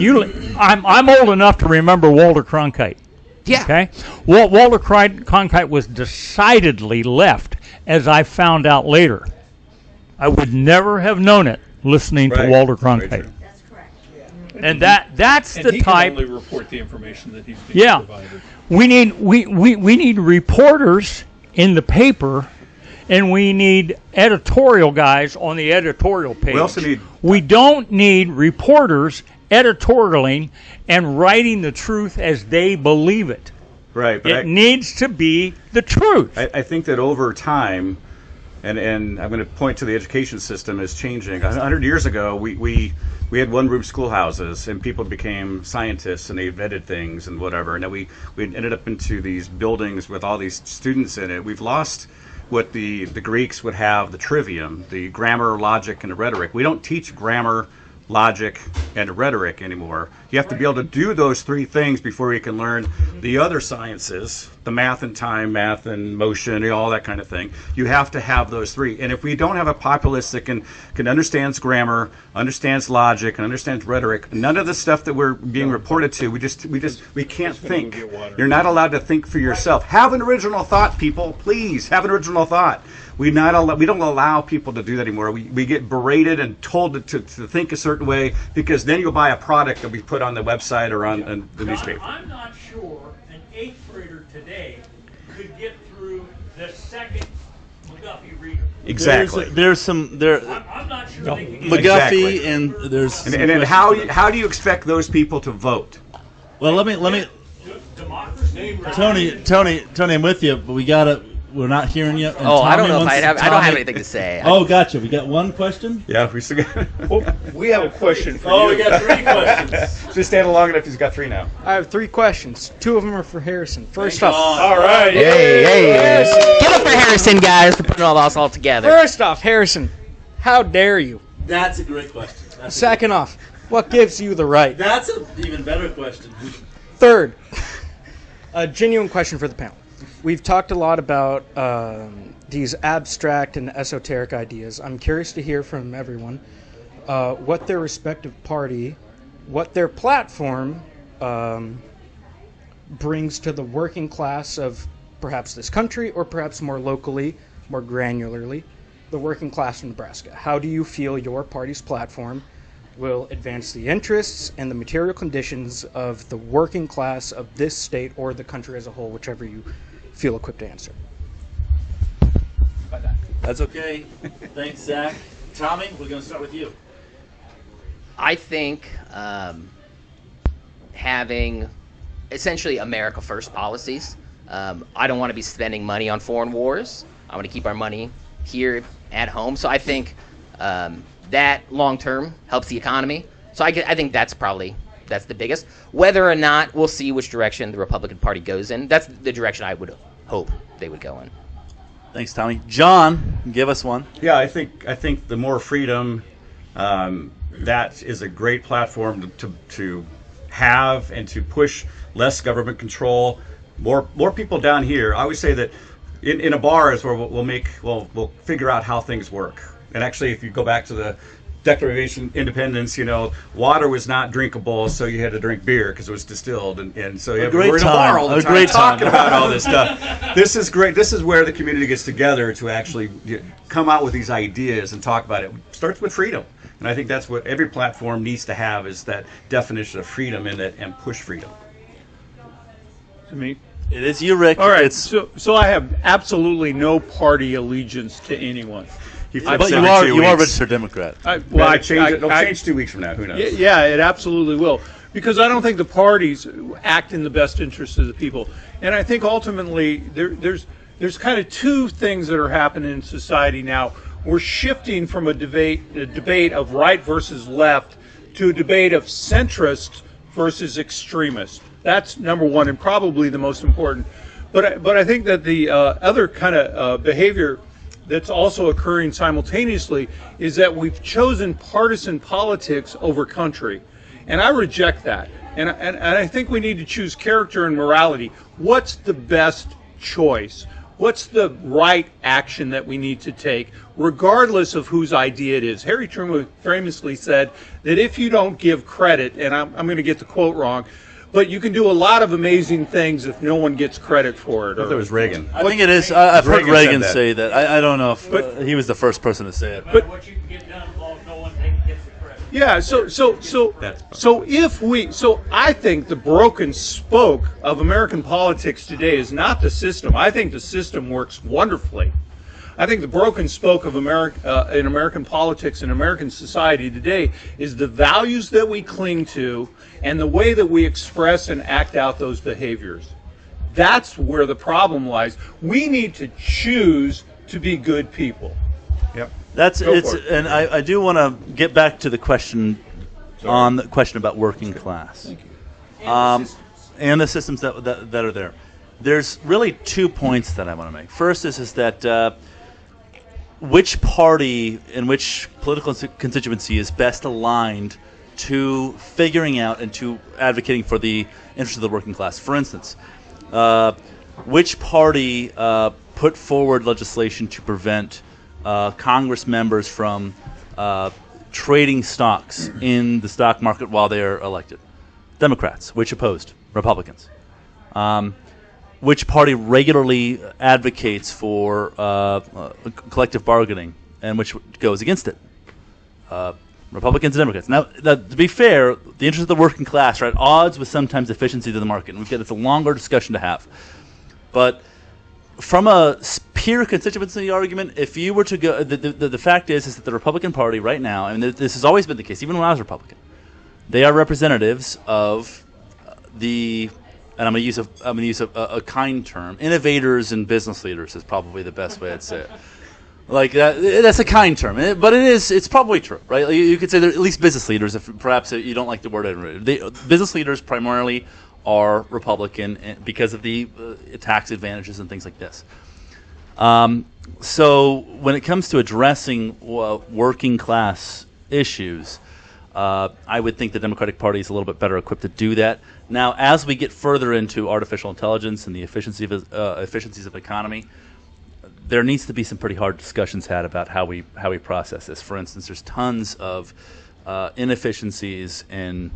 you, I'm old enough to remember Walter Cronkite. Yeah. Okay. Walter Cronkite was decidedly left, as I found out later. I would never have known it listening to Walter Cronkite. That's correct. And that's the he type. can only report the information that he's being provided. We need reporters in the paper, and we need editorial guys on the editorial page. We also need. We don't need reporters editorialing and writing the truth as they believe it. Right. But it needs to be the truth. I think that over time, and I'm going to point to the education system as changing. 100 years ago, we had one-room schoolhouses, and people became scientists, and they vetted things and whatever. And then we ended up into these buildings with all these students in it. We've lost what the Greeks would have, the trivium, the grammar, logic, and the rhetoric. We don't teach grammar, logic, and rhetoric anymore. You have to be able to do those 3 things before you can learn the other sciences the math and time, math and motion, all that kind of thing. You have to have those three. And if we don't have a populace that can understands grammar, understands logic, and understands rhetoric, none of the stuff that we're being reported to, we can't think. You're not allowed to think for yourself. Have an original thought, people. Please have an original thought. We don't allow people to do that anymore. We get berated and told to think a certain way, because then you'll buy a product that we put on the website or on the newspaper. I'm not sure an 8th grader today could get through the second McGuffey reader. Exactly. There's some there. I'm not sure they can get McGuffey Exactly. and there's. And then how do you expect those people to vote? Well, let me. democracy. Tony, I'm with you, but we're not hearing you. And Oh, I don't Tommy know if wants- I don't Tommy- have anything to say. Oh, gotcha. We got one question. Yeah, we still got. Well, we have a question for Oh, you. we got 3 questions. Just stand long enough. He's got 3 now. I have 3 questions. 2 of them are for Harrison. First off, All right. Hey, give up for Harrison, guys, for putting all of us all together. Harrison, how dare you? That's a great question. Second off, what gives you the right? That's an even better question. Third, a genuine question for the panel. We've talked a lot about these abstract and esoteric ideas. I'm curious to hear from everyone what their respective party, what their platform brings to the working class of perhaps this country, or perhaps more locally, more granularly, the working class of Nebraska. How do you feel your party's platform will advance the interests and the material conditions of the working class of this state or the country as a whole, whichever you feel equipped to answer? That's okay. Thanks, Zach. Tommy, we're going to start with you. I think having essentially America First policies. I don't want to be spending money on foreign wars. I want to keep our money here at home. So I think that long term helps the economy. So I think that's the biggest. Whether or not, we'll see which direction the Republican Party goes in. That's the direction I would hope they would go in. Thanks, Tommy. John, give us one. Yeah, I think the more freedom, that is a great platform to have, and to push less government control, more people down here. I always say that in a bar is where we'll figure out how things work. And actually, if you go back to the Declaration of Independence, water was not drinkable, so you had to drink beer because it was distilled, and so we're in a bar all the time talking about all this stuff. This is great. This is where the community gets together to actually come out with these ideas and talk about it. It starts with freedom, and I think that's what every platform needs to have, is that definition of freedom in it, and push freedom. To me. It is you, Rick. All right. So I have absolutely no party allegiance to anyone. But you are a registered Democrat. It'll change 2 weeks from now. Who knows? Yeah, it absolutely will. Because I don't think the parties act in the best interest of the people. And I think ultimately there's kind of 2 things that are happening in society now. We're shifting from a debate of right versus left to a debate of centrist versus extremist. That's number one, and probably the most important. But I think that the other kind of behavior that's also occurring simultaneously is that we've chosen partisan politics over country. And I reject that. And I think we need to choose character and morality. What's the best choice? What's the right action that we need to take, regardless of whose idea it is? Harry Truman famously said that if you don't give credit, and I'm going to get the quote wrong, but you can do a lot of amazing things if no one gets credit for it. I thought it was Reagan. I think it is. I've heard Reagan said that. say that. I don't know if he was the first person to say it. But what you can get done involves no one gets the credit. Yeah, so I think the broken spoke of American politics today is not the system. I think the system works wonderfully. I think the broken spoke of America in American politics and American society today is the values that we cling to and the way that we express and act out those behaviors. That's where the problem lies. We need to choose to be good people. Yep. And I do want to get back to the question on the question about working class. Thank you. And the systems that are there. There's really 2 points that I want to make. First is that which party and which political constituency is best aligned to figuring out and to advocating for the interests of the working class. For instance, which party put forward legislation to prevent Congress members from trading stocks in the stock market while they are elected? Democrats. Which opposed? Republicans. Which party regularly advocates for collective bargaining and which goes against it? Republicans and Democrats. Now, to be fair, the interest of the working class are at odds with sometimes efficiency of the market. And it's a longer discussion to have. But from a pure constituency argument, if you were to go, the fact is that the Republican Party right now, and this has always been the case, even when I was Republican, they are representatives of the, and I'm going to use a kind term, innovators and business leaders is probably the best way I'd say it. Like that's a kind term, but it's probably true, right? You could say they're at least business leaders, if perhaps you don't like the word innovator. Business leaders primarily are Republican because of the tax advantages and things like this. So when it comes to addressing working class issues, I would think the Democratic Party is a little bit better equipped to do that. Now, as we get further into artificial intelligence and the efficiencies of the economy, there needs to be some pretty hard discussions had about how we process this. For instance, there's tons of inefficiencies in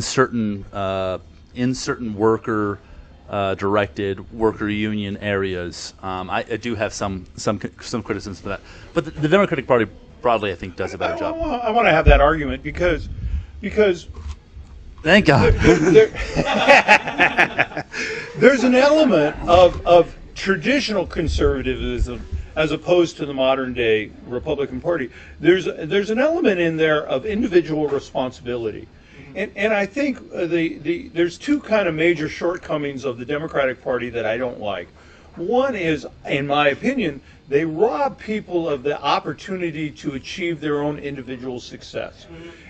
certain worker directed worker union areas. I do have some criticisms for that, but the Democratic Party broadly, I think, does a better job. I want to have that argument because thank God. There's an element of traditional conservatism as opposed to the modern day Republican Party. There's an element in there of individual responsibility. And I think there's two kind of major shortcomings of the Democratic Party that I don't like. One is, in my opinion, they rob people of the opportunity to achieve their own individual success.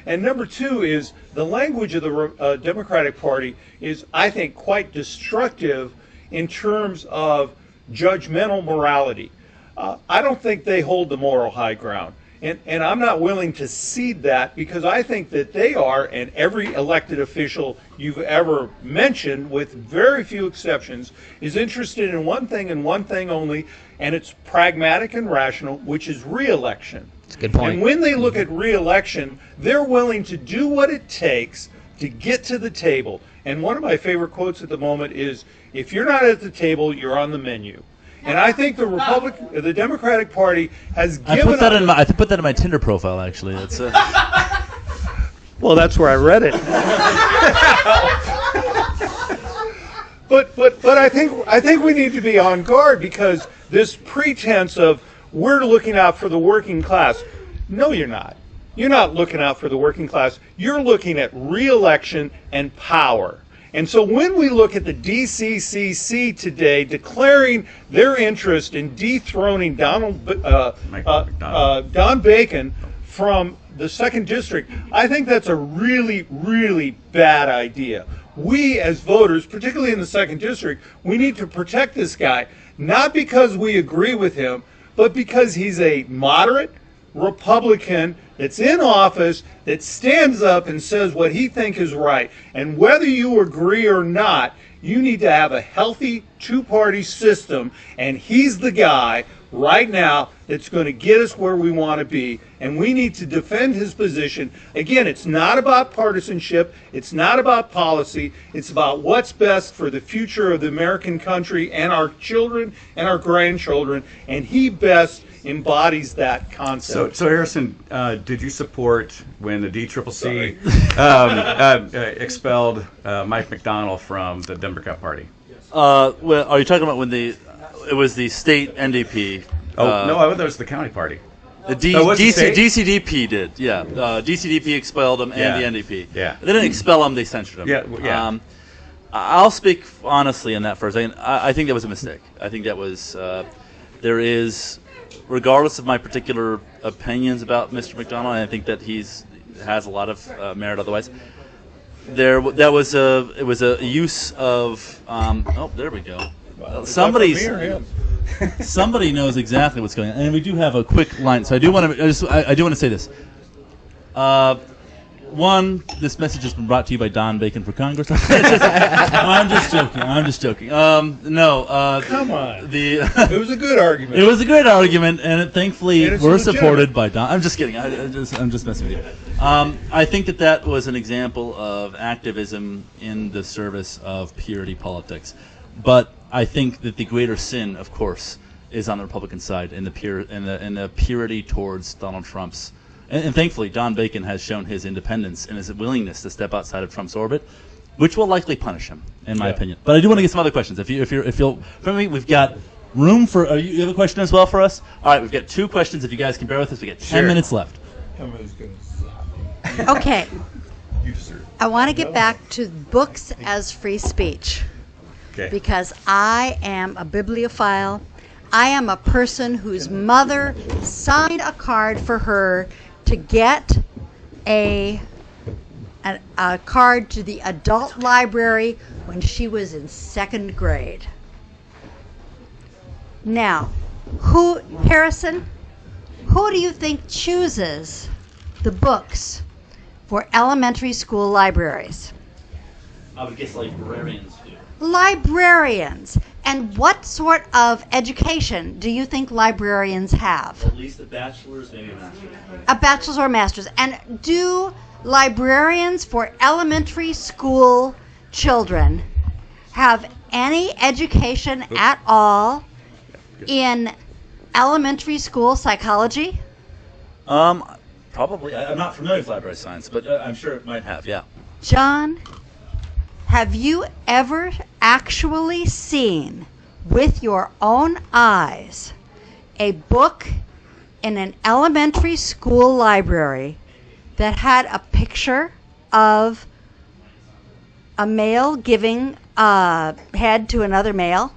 And number two is the language of the Democratic Party is, I think, quite destructive in terms of judgmental morality. I don't think they hold the moral high ground. And I'm not willing to cede that because I think that they are, and every elected official you've ever mentioned, with very few exceptions, is interested in one thing and one thing only, and it's pragmatic and rational, which is re-election. That's a good point. And when they look at re-election, they're willing to do what it takes to get to the table. And one of my favorite quotes at the moment is, if you're not at the table, you're on the menu. And I think the Democratic Party has given. I put that in my Tinder profile. Actually, it's. Well, that's where I read it. but I think we need to be on guard because this pretense of we're looking out for the working class. No, you're not. You're not looking out for the working class. You're looking at re-election and power. And so when we look at the DCCC today declaring their interest in dethroning Don Bacon from the 2nd District, I think that's a really, really bad idea. We as voters, particularly in the 2nd District, we need to protect this guy, not because we agree with him, but because he's a moderate Republican that's in office, that stands up and says what he thinks is right. And whether you agree or not, you need to have a healthy two-party system, and he's the guy right now that's going to get us where we want to be, and we need to defend his position. Again, it's not about partisanship, it's not about policy, it's about what's best for the future of the American country and our children and our grandchildren, and he best embodies that concept. So Harrison, did you support when the DCCC expelled Mike McDonald from the Democrat Party? Well, are you talking about when it was the state NDP? No, I thought it was the county party. The DCDP did, yeah. DCDP expelled him and the NDP. Yeah. They didn't expel him; they censured him. Yeah. I'll speak honestly on that first. I think that was a mistake. I think that was there is. Regardless of my particular opinions about Mr. McDonald, I think that has a lot of merit. Otherwise, it was a use of. There we go. Somebody knows exactly what's going on, and we do have a quick line. So I do want to say this. One, this message has been brought to you by Don Bacon for Congress. I'm just joking. No. Come on. It was a good argument. It was a great argument, and thankfully And it's we're legitimate. supported by Don. I'm just kidding. I'm just messing with you. I think that was an example of activism in the service of purity politics. But I think that the greater sin, of course, is on the Republican side in the purity towards Donald Trump's. And thankfully, Don Bacon has shown his independence and his willingness to step outside of Trump's orbit, which will likely punish him, in my opinion. But I do want to get some other questions. If you'll, from me, we've got room for. You have a question as well for us? All right, we've got 2 questions. If you guys can bear with us, we got 10 minutes left. Okay. I want to get back to books as free speech. Okay. Because I am a bibliophile. I am a person whose mother signed a card for her to get a card to the adult library when she was in 2nd grade. Now, Harrison, who do you think chooses the books for elementary school libraries? I would guess librarians do. Librarians. And what sort of education do you think librarians have? At least a bachelor's, maybe a master's. A bachelor's or master's. And do librarians for elementary school children have any education at all in elementary school psychology? Probably. I'm not familiar with library science, but I'm sure it might have, yeah. John, have you ever actually seen with your own eyes a book in an elementary school library that had a picture of a male giving head to another male?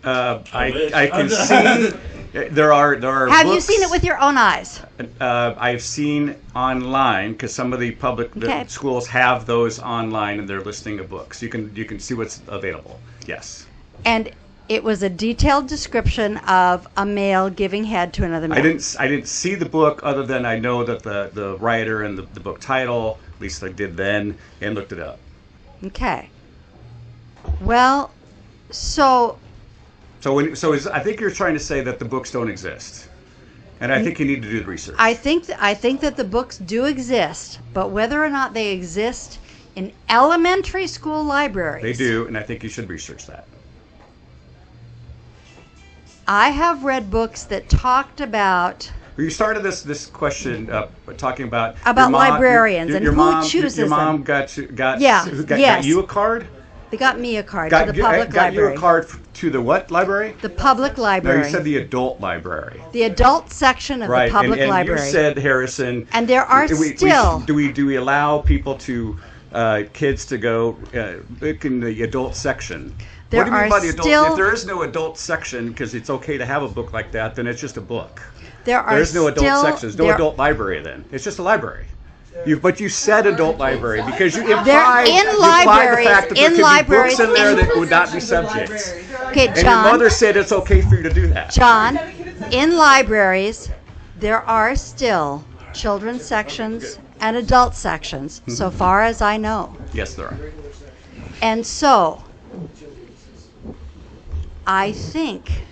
I can see there are Have books, you seen it with your own eyes? I've seen online because some of the public schools have those online and they're listing of books. You can see what's available. Yes. And it was a detailed description of a male giving head to another male. I didn't see the book other than I know that the writer and the book title, at least I did then, and looked it up. Okay. Well, so I think you're trying to say that the books don't exist, and I think you need to do the research. I think that the books do exist, but whether or not they exist in elementary school libraries, They do, and I think you should research that. I have read books that talked about. Well, you started this question talking about About your mom, librarians and your who mom, chooses your mom them. got Yeah, got yes. you a card. They got me a card Got to the public library. you a card to the what library? The public No, library. you said the adult library. The adult section of Right, the public and library. you said, Harrison. And there are still. Do we allow people to kids to go look in the adult section? There What do you mean are by the adult? still- If there is no adult section, because it's okay to have a book like that, then it's just a book. There are There's no adult still- section. There's no there- adult library then. It's just a library. But you said adult library because you There- implied, in you implied the libraries- fact that there in could libraries- be books in there in- that would not be subjects. Okay, And your John. mother said it's okay for you to do that. John, in libraries, there are still children's sections and adult sections, so far as I know. Yes, there are. And so, I think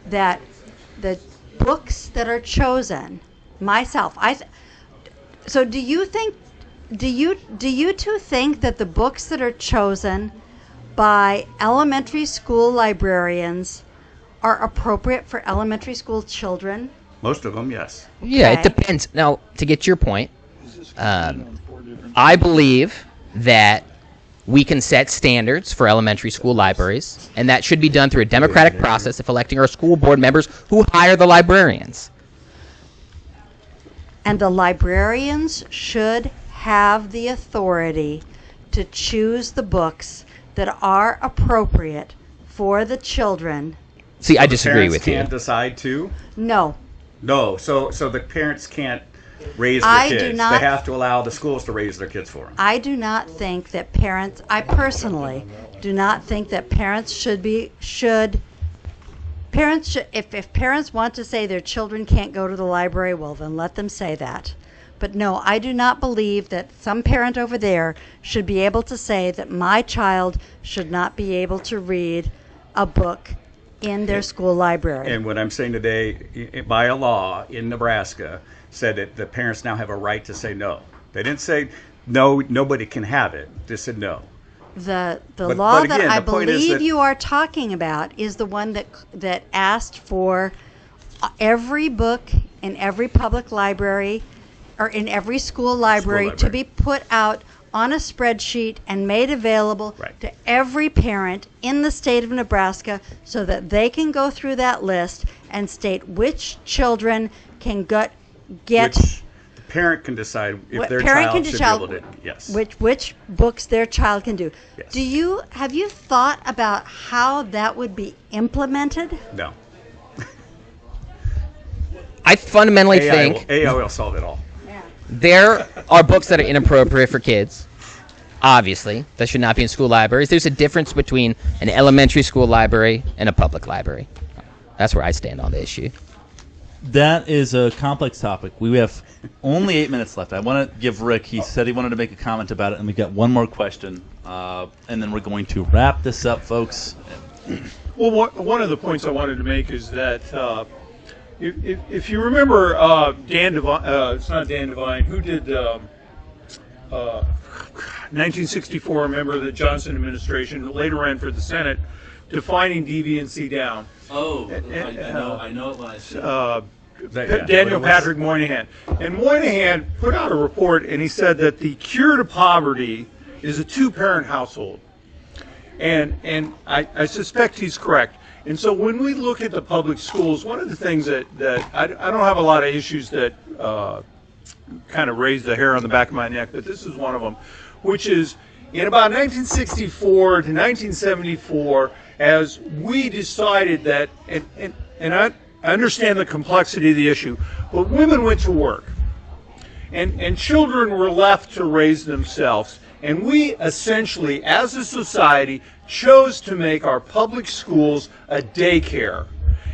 that the books that are chosen, myself, so do you two think that the books that are chosen by elementary school librarians are appropriate for elementary school children? Most of them, yes. Yeah, Okay. it depends. Now, to get your point, I believe that we can set standards for elementary school libraries, and that should be done through a democratic process of electing our school board members who hire the librarians. And the librarians should have the authority to choose the books that are appropriate for the children. See, I The disagree parents with you. can't decide to? No, No, so the parents can't raise their I do kids. not- They have to allow the schools to raise their kids for them. I do not think that I personally do not think that parents should, if parents want to say their children can't go to the library, well, then let them say that. But no, I do not believe that some parent over there should be able to say that my child should not be able to read a book in their school library. And what I'm saying today, by a law in Nebraska, said that the parents now have a right to say no. They didn't say no, nobody can have it. They said no. The But law again, that I the point is believe that- you are talking about is the one that asked for every book in every public library or in every school library to be put out on a spreadsheet and made available to every parent in the state of Nebraska so that they can go through that list and state which children can get Which the parent can decide if what their parent child can should decide be able to. Yes. which books their child can do. Yes. Have you thought about how that would be implemented? No. I fundamentally think AI will solve it all. there are books that are inappropriate for kids. Obviously, that should not be in school libraries. There's a difference between an elementary school library and a public library. That's where I stand on the issue. That is a complex topic. We have only 8 minutes left. I want to give Rick, he said he wanted to make a comment about it, and we've got one more question, and then we're going to wrap this up, folks. Well, one of the points I wanted to make is that if you remember Dan Devine, it's not Dan Devine, who did 1964, a member of the Johnson administration, later ran for the Senate, defining deviancy down. Oh, I know it when I see Daniel Patrick Moynihan. And Moynihan put out a report, and he said that the cure to poverty is a two-parent household. And I suspect he's correct. And so when we look at the public schools, one of the things that I don't have a lot of issues that kind of raise the hair on the back of my neck, but this is one of them, which is in about 1964 to 1974, as we decided that, and I understand the complexity of the issue, but women went to work, and children were left to raise themselves. And we essentially, as a society, chose to make our public schools a daycare.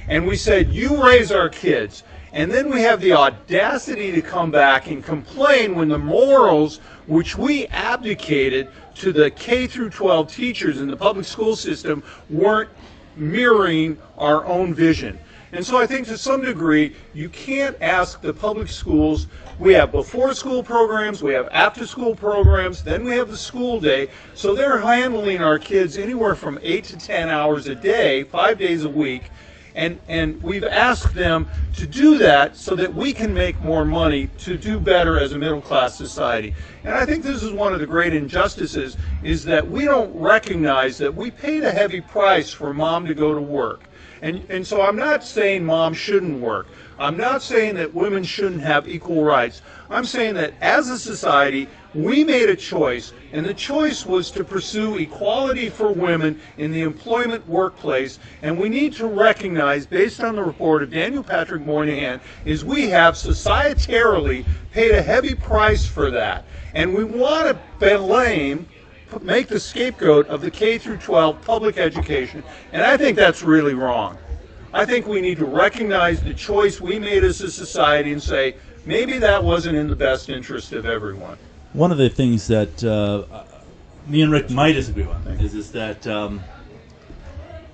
And we said, you raise our kids. And then we have the audacity to come back and complain when the morals which we abdicated to the K through 12 teachers in the public school system weren't mirroring our own vision. And so I think to some degree, you can't ask the public schools. We have before school programs, we have after school programs, then we have the school day. So they're handling our kids anywhere from 8 to 10 hours a day, 5 days a week. And we've asked them to do that so that we can make more money to do better as a middle class society. And I think this is one of the great injustices, is that we don't recognize that we paid a heavy price for mom to go to work. And so I'm not saying mom shouldn't work. I'm not saying that women shouldn't have equal rights. I'm saying that as a society, we made a choice, and the choice was to pursue equality for women in the employment workplace. And we need to recognize, based on the report of Daniel Patrick Moynihan, is we have societarily paid a heavy price for that. And we want to make the scapegoat of the K through 12 public education, and I think that's really wrong. I think we need to recognize the choice we made as a society and say, maybe that wasn't in the best interest of everyone. One of the things that me and Rick might disagree on is that the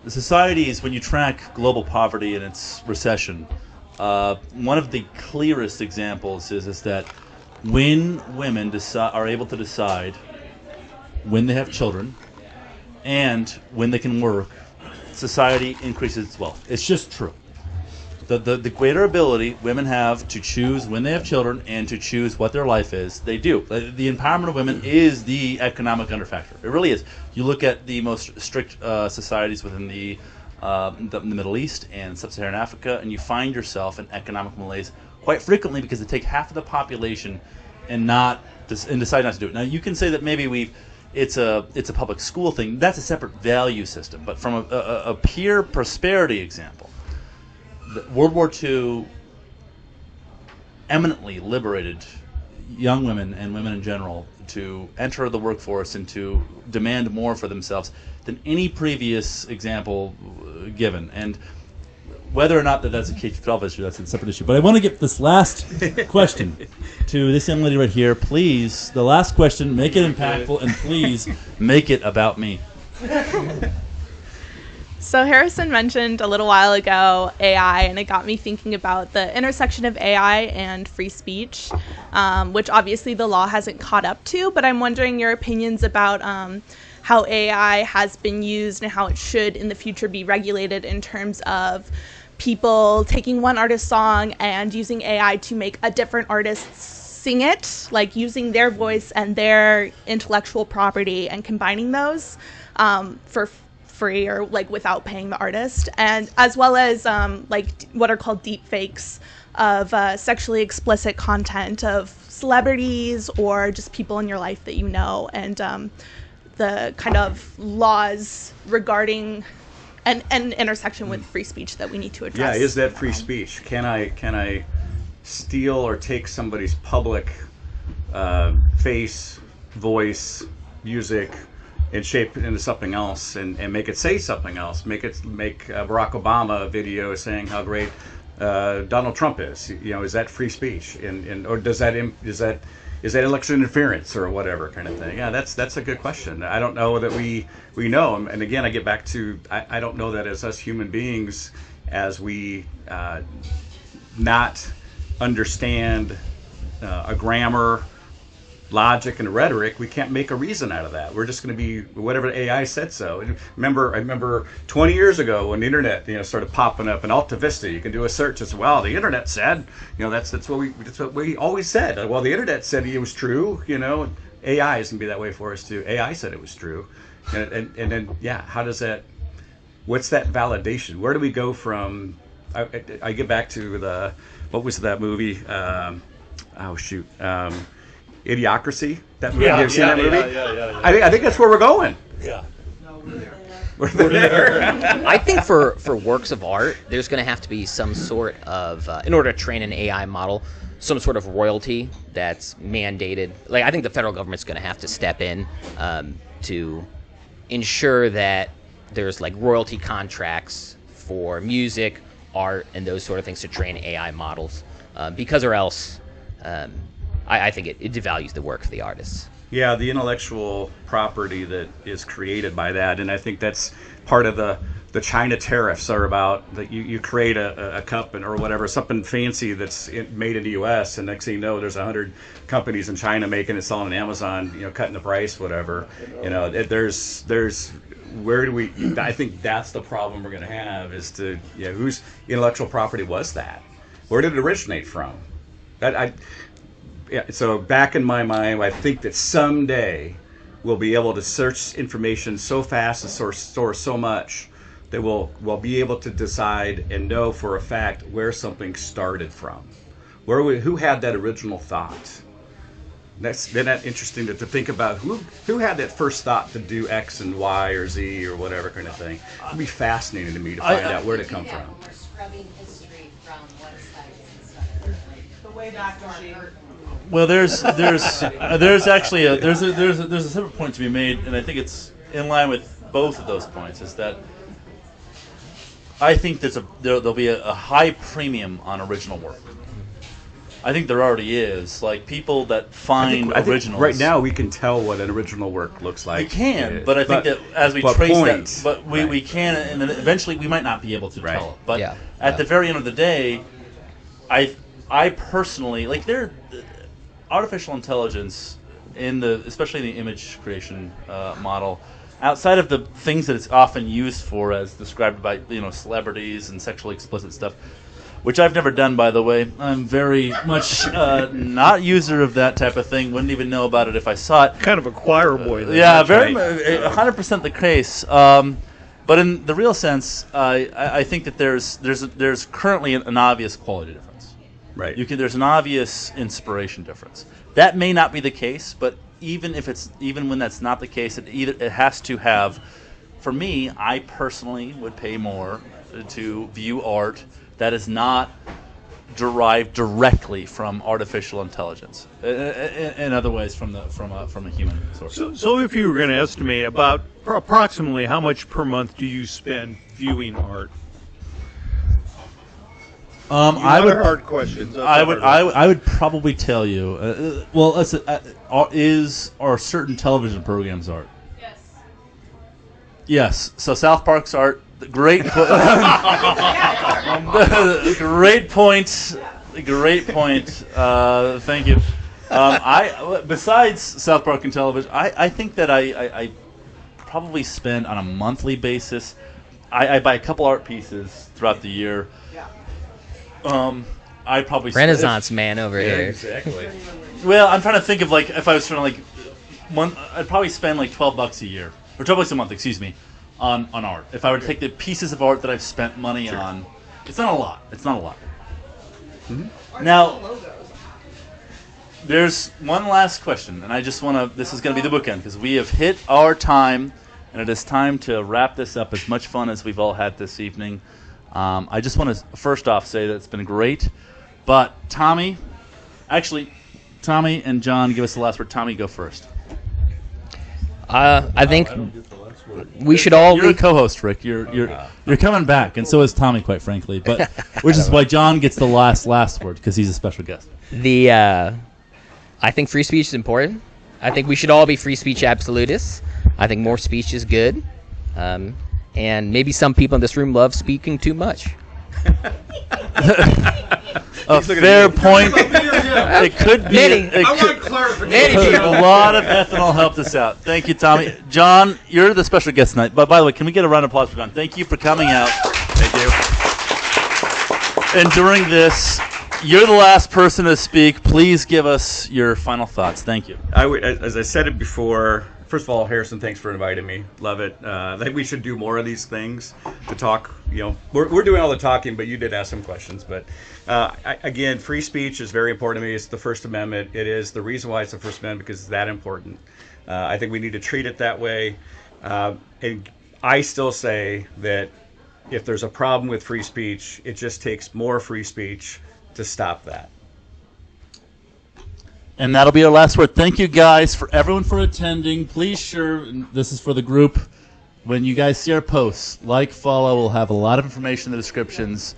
societies, when you track global poverty and its recession, one of the clearest examples is that when women are able to decide when they have children and when they can work, society increases its wealth. It's just true. The greater ability women have to choose when they have children and to choose what their life is, they do. The empowerment of women is the economic underfactor. It really is. You look at the most strict societies within the Middle East and Sub-Saharan Africa, and you find yourself in economic malaise quite frequently because they take half of the population and decide not to do it. Now, you can say that maybe it's a public school thing. That's a separate value system. But from a pure prosperity example, World War II eminently liberated young women and women in general to enter the workforce and to demand more for themselves than any previous example given. And Whether or not that's a K-12 issue, that's a separate issue. But I want to get this last question to this young lady right here. Please, the last question, make it impactful, and please make it about me. So Harrison mentioned a little while ago AI, and it got me thinking about the intersection of AI and free speech, which obviously the law hasn't caught up to, but I'm wondering your opinions about how AI has been used and how it should in the future be regulated in terms of people taking one artist's song and using AI to make a different artist sing it, like using their voice and their intellectual property and combining those for free or like without paying the artist, and as well as like what are called deep fakes of sexually explicit content of celebrities or just people in your life that you know, and the kind of laws regarding an intersection with free speech that we need to address. Yeah, is that free speech? Can I steal or take somebody's public face, voice, music, and shape it into something else and make it say something else? Make Barack Obama a video saying how great Donald Trump is. Is that free speech? And or is that election interference or whatever kind of thing? Yeah, that's a good question. I don't know that we know. And again, I get back to I don't know that as us human beings, as we not understand a grammar, logic, and rhetoric, we can't make a reason out of that. We're just going to be whatever AI said so. And I remember 20 years ago when the internet started popping up, and Alta Vista, you can do a search as well. The internet said, that's what we always said. Well, the internet said it was true. AI is going to be that way for us too. AI said it was true, and then how does that? What's that validation? Where do we go from? I get back to what was that movie? Idiocracy. That movie. Have you seen that movie? Yeah. I think that's where we're going. Yeah. We're there. I think for works of art, there's going to have to be some sort of, in order to train an AI model, some sort of royalty that's mandated. Like, I think the federal government's going to have to step in to ensure that there's like royalty contracts for music, art, and those sort of things to train AI models, because or else I think it devalues the work of the artists. Yeah, the intellectual property that is created by that, and I think that's part of the China tariffs are about that you create a cup or whatever, something fancy that's made in the U.S. and next thing you know, there's 100 companies in China making it, selling on Amazon, cutting the price, whatever. There's where do we? I think that's the problem we're going to have is to whose intellectual property was that? Where did it originate from? So back in my mind, I think that someday we'll be able to search information so fast and store so much that we'll be able to decide and know for a fact where something started from. Who had that original thought? Isn't that interesting to think about who had that first thought to do X and Y or Z or whatever kind of thing? It'd be fascinating to me to find out where it come from. We're scrubbing history from websites and stuff. The way back machine. Well, there's actually a separate point to be made, and I think it's in line with both of those points. Is that I think there'll be a high premium on original work. I think there already is. Like people that find originals. Right now, we can tell what an original work looks like. We can, but I think that as we trace that, but we can, and then eventually we might not be able to tell it. But at the very end of the day, I personally like artificial intelligence especially in the image creation model, outside of the things that it's often used for, as described by celebrities and sexually explicit stuff, which I've never done, by the way. I'm very much not user of that type of thing. Wouldn't even know about it if I saw it. Kind of a choir boy. Yeah, very 100% the case. But in the real sense, I think that there's currently an obvious quality difference. Right. There's an obvious inspiration difference. That may not be the case, but even when that's not the case, it has to have. For me, I personally would pay more to view art that is not derived directly from artificial intelligence. In other ways, from a human source. So if you were going to estimate about approximately how much per month do you spend viewing art? I would hard questions. I would probably tell you. Well, listen, are certain television programs art? Yes. Yes. So South Park's art. Great. Great point. Great point. Thank you. Besides South Park and television, I think that I probably spend on a monthly basis. I buy a couple art pieces throughout the year. I probably Renaissance man over here. Exactly. Well, I'm trying to think of like if I was trying to I'd probably spend like $12 a year or $12 a month, excuse me, on art. If I were to take the pieces of art that I've spent money on, it's not a lot. It's not a lot. Mm-hmm. Now, there's one last question, and I just want to. This is going to be the bookend because we have hit our time, and it is time to wrap this up. As much fun as we've all had this evening. I just want to first off say that it's been great, but Tommy and John, give us the last word. Tommy, go first. I think we should all. You're a co-host, Rick. You're coming back, and so is Tommy, quite frankly. But which is why John gets the last word because he's a special guest. I think free speech is important. I think we should all be free speech absolutists. I think more speech is good. And maybe some people in this room love speaking too much. A fair point. It could be. I want clarification. A lot of ethanol helped us out. Thank you, Tommy. John, you're the special guest tonight. But by the way, can we get a round of applause for John? Thank you for coming out. Thank you. And during this, you're the last person to speak. Please give us your final thoughts. Thank you. As I said it before. First of all, Harrison, thanks for inviting me. Love it. I think we should do more of these things to talk. We're doing all the talking, but you did ask some questions. But again, free speech is very important to me. It's the First Amendment. It is the reason why it's the First Amendment because it's that important. I think we need to treat it that way. And I still say that if there's a problem with free speech, it just takes more free speech to stop that. And that'll be our last word. Thank you, guys, for everyone for attending. Please this is for the group. When you guys see our posts, follow. We'll have a lot of information in the descriptions.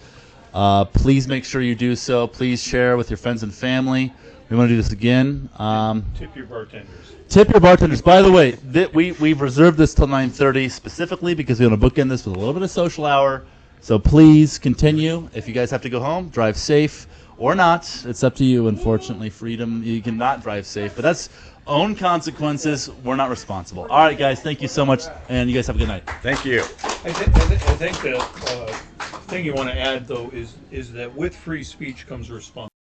Please make sure you do so. Please share with your friends and family. We want to do this again. Tip your bartenders. Tip your bartenders. By the way, we've reserved this till 9:30 specifically because we want to bookend this with a little bit of social hour. So please continue. If you guys have to go home, drive safe. Or not. It's up to you, unfortunately. Freedom, you cannot drive safe. But that's own consequences. We're not responsible. All right, guys, thank you so much, and you guys have a good night. Thank you. I think the thing you want to add, though, is that with free speech comes responsibility.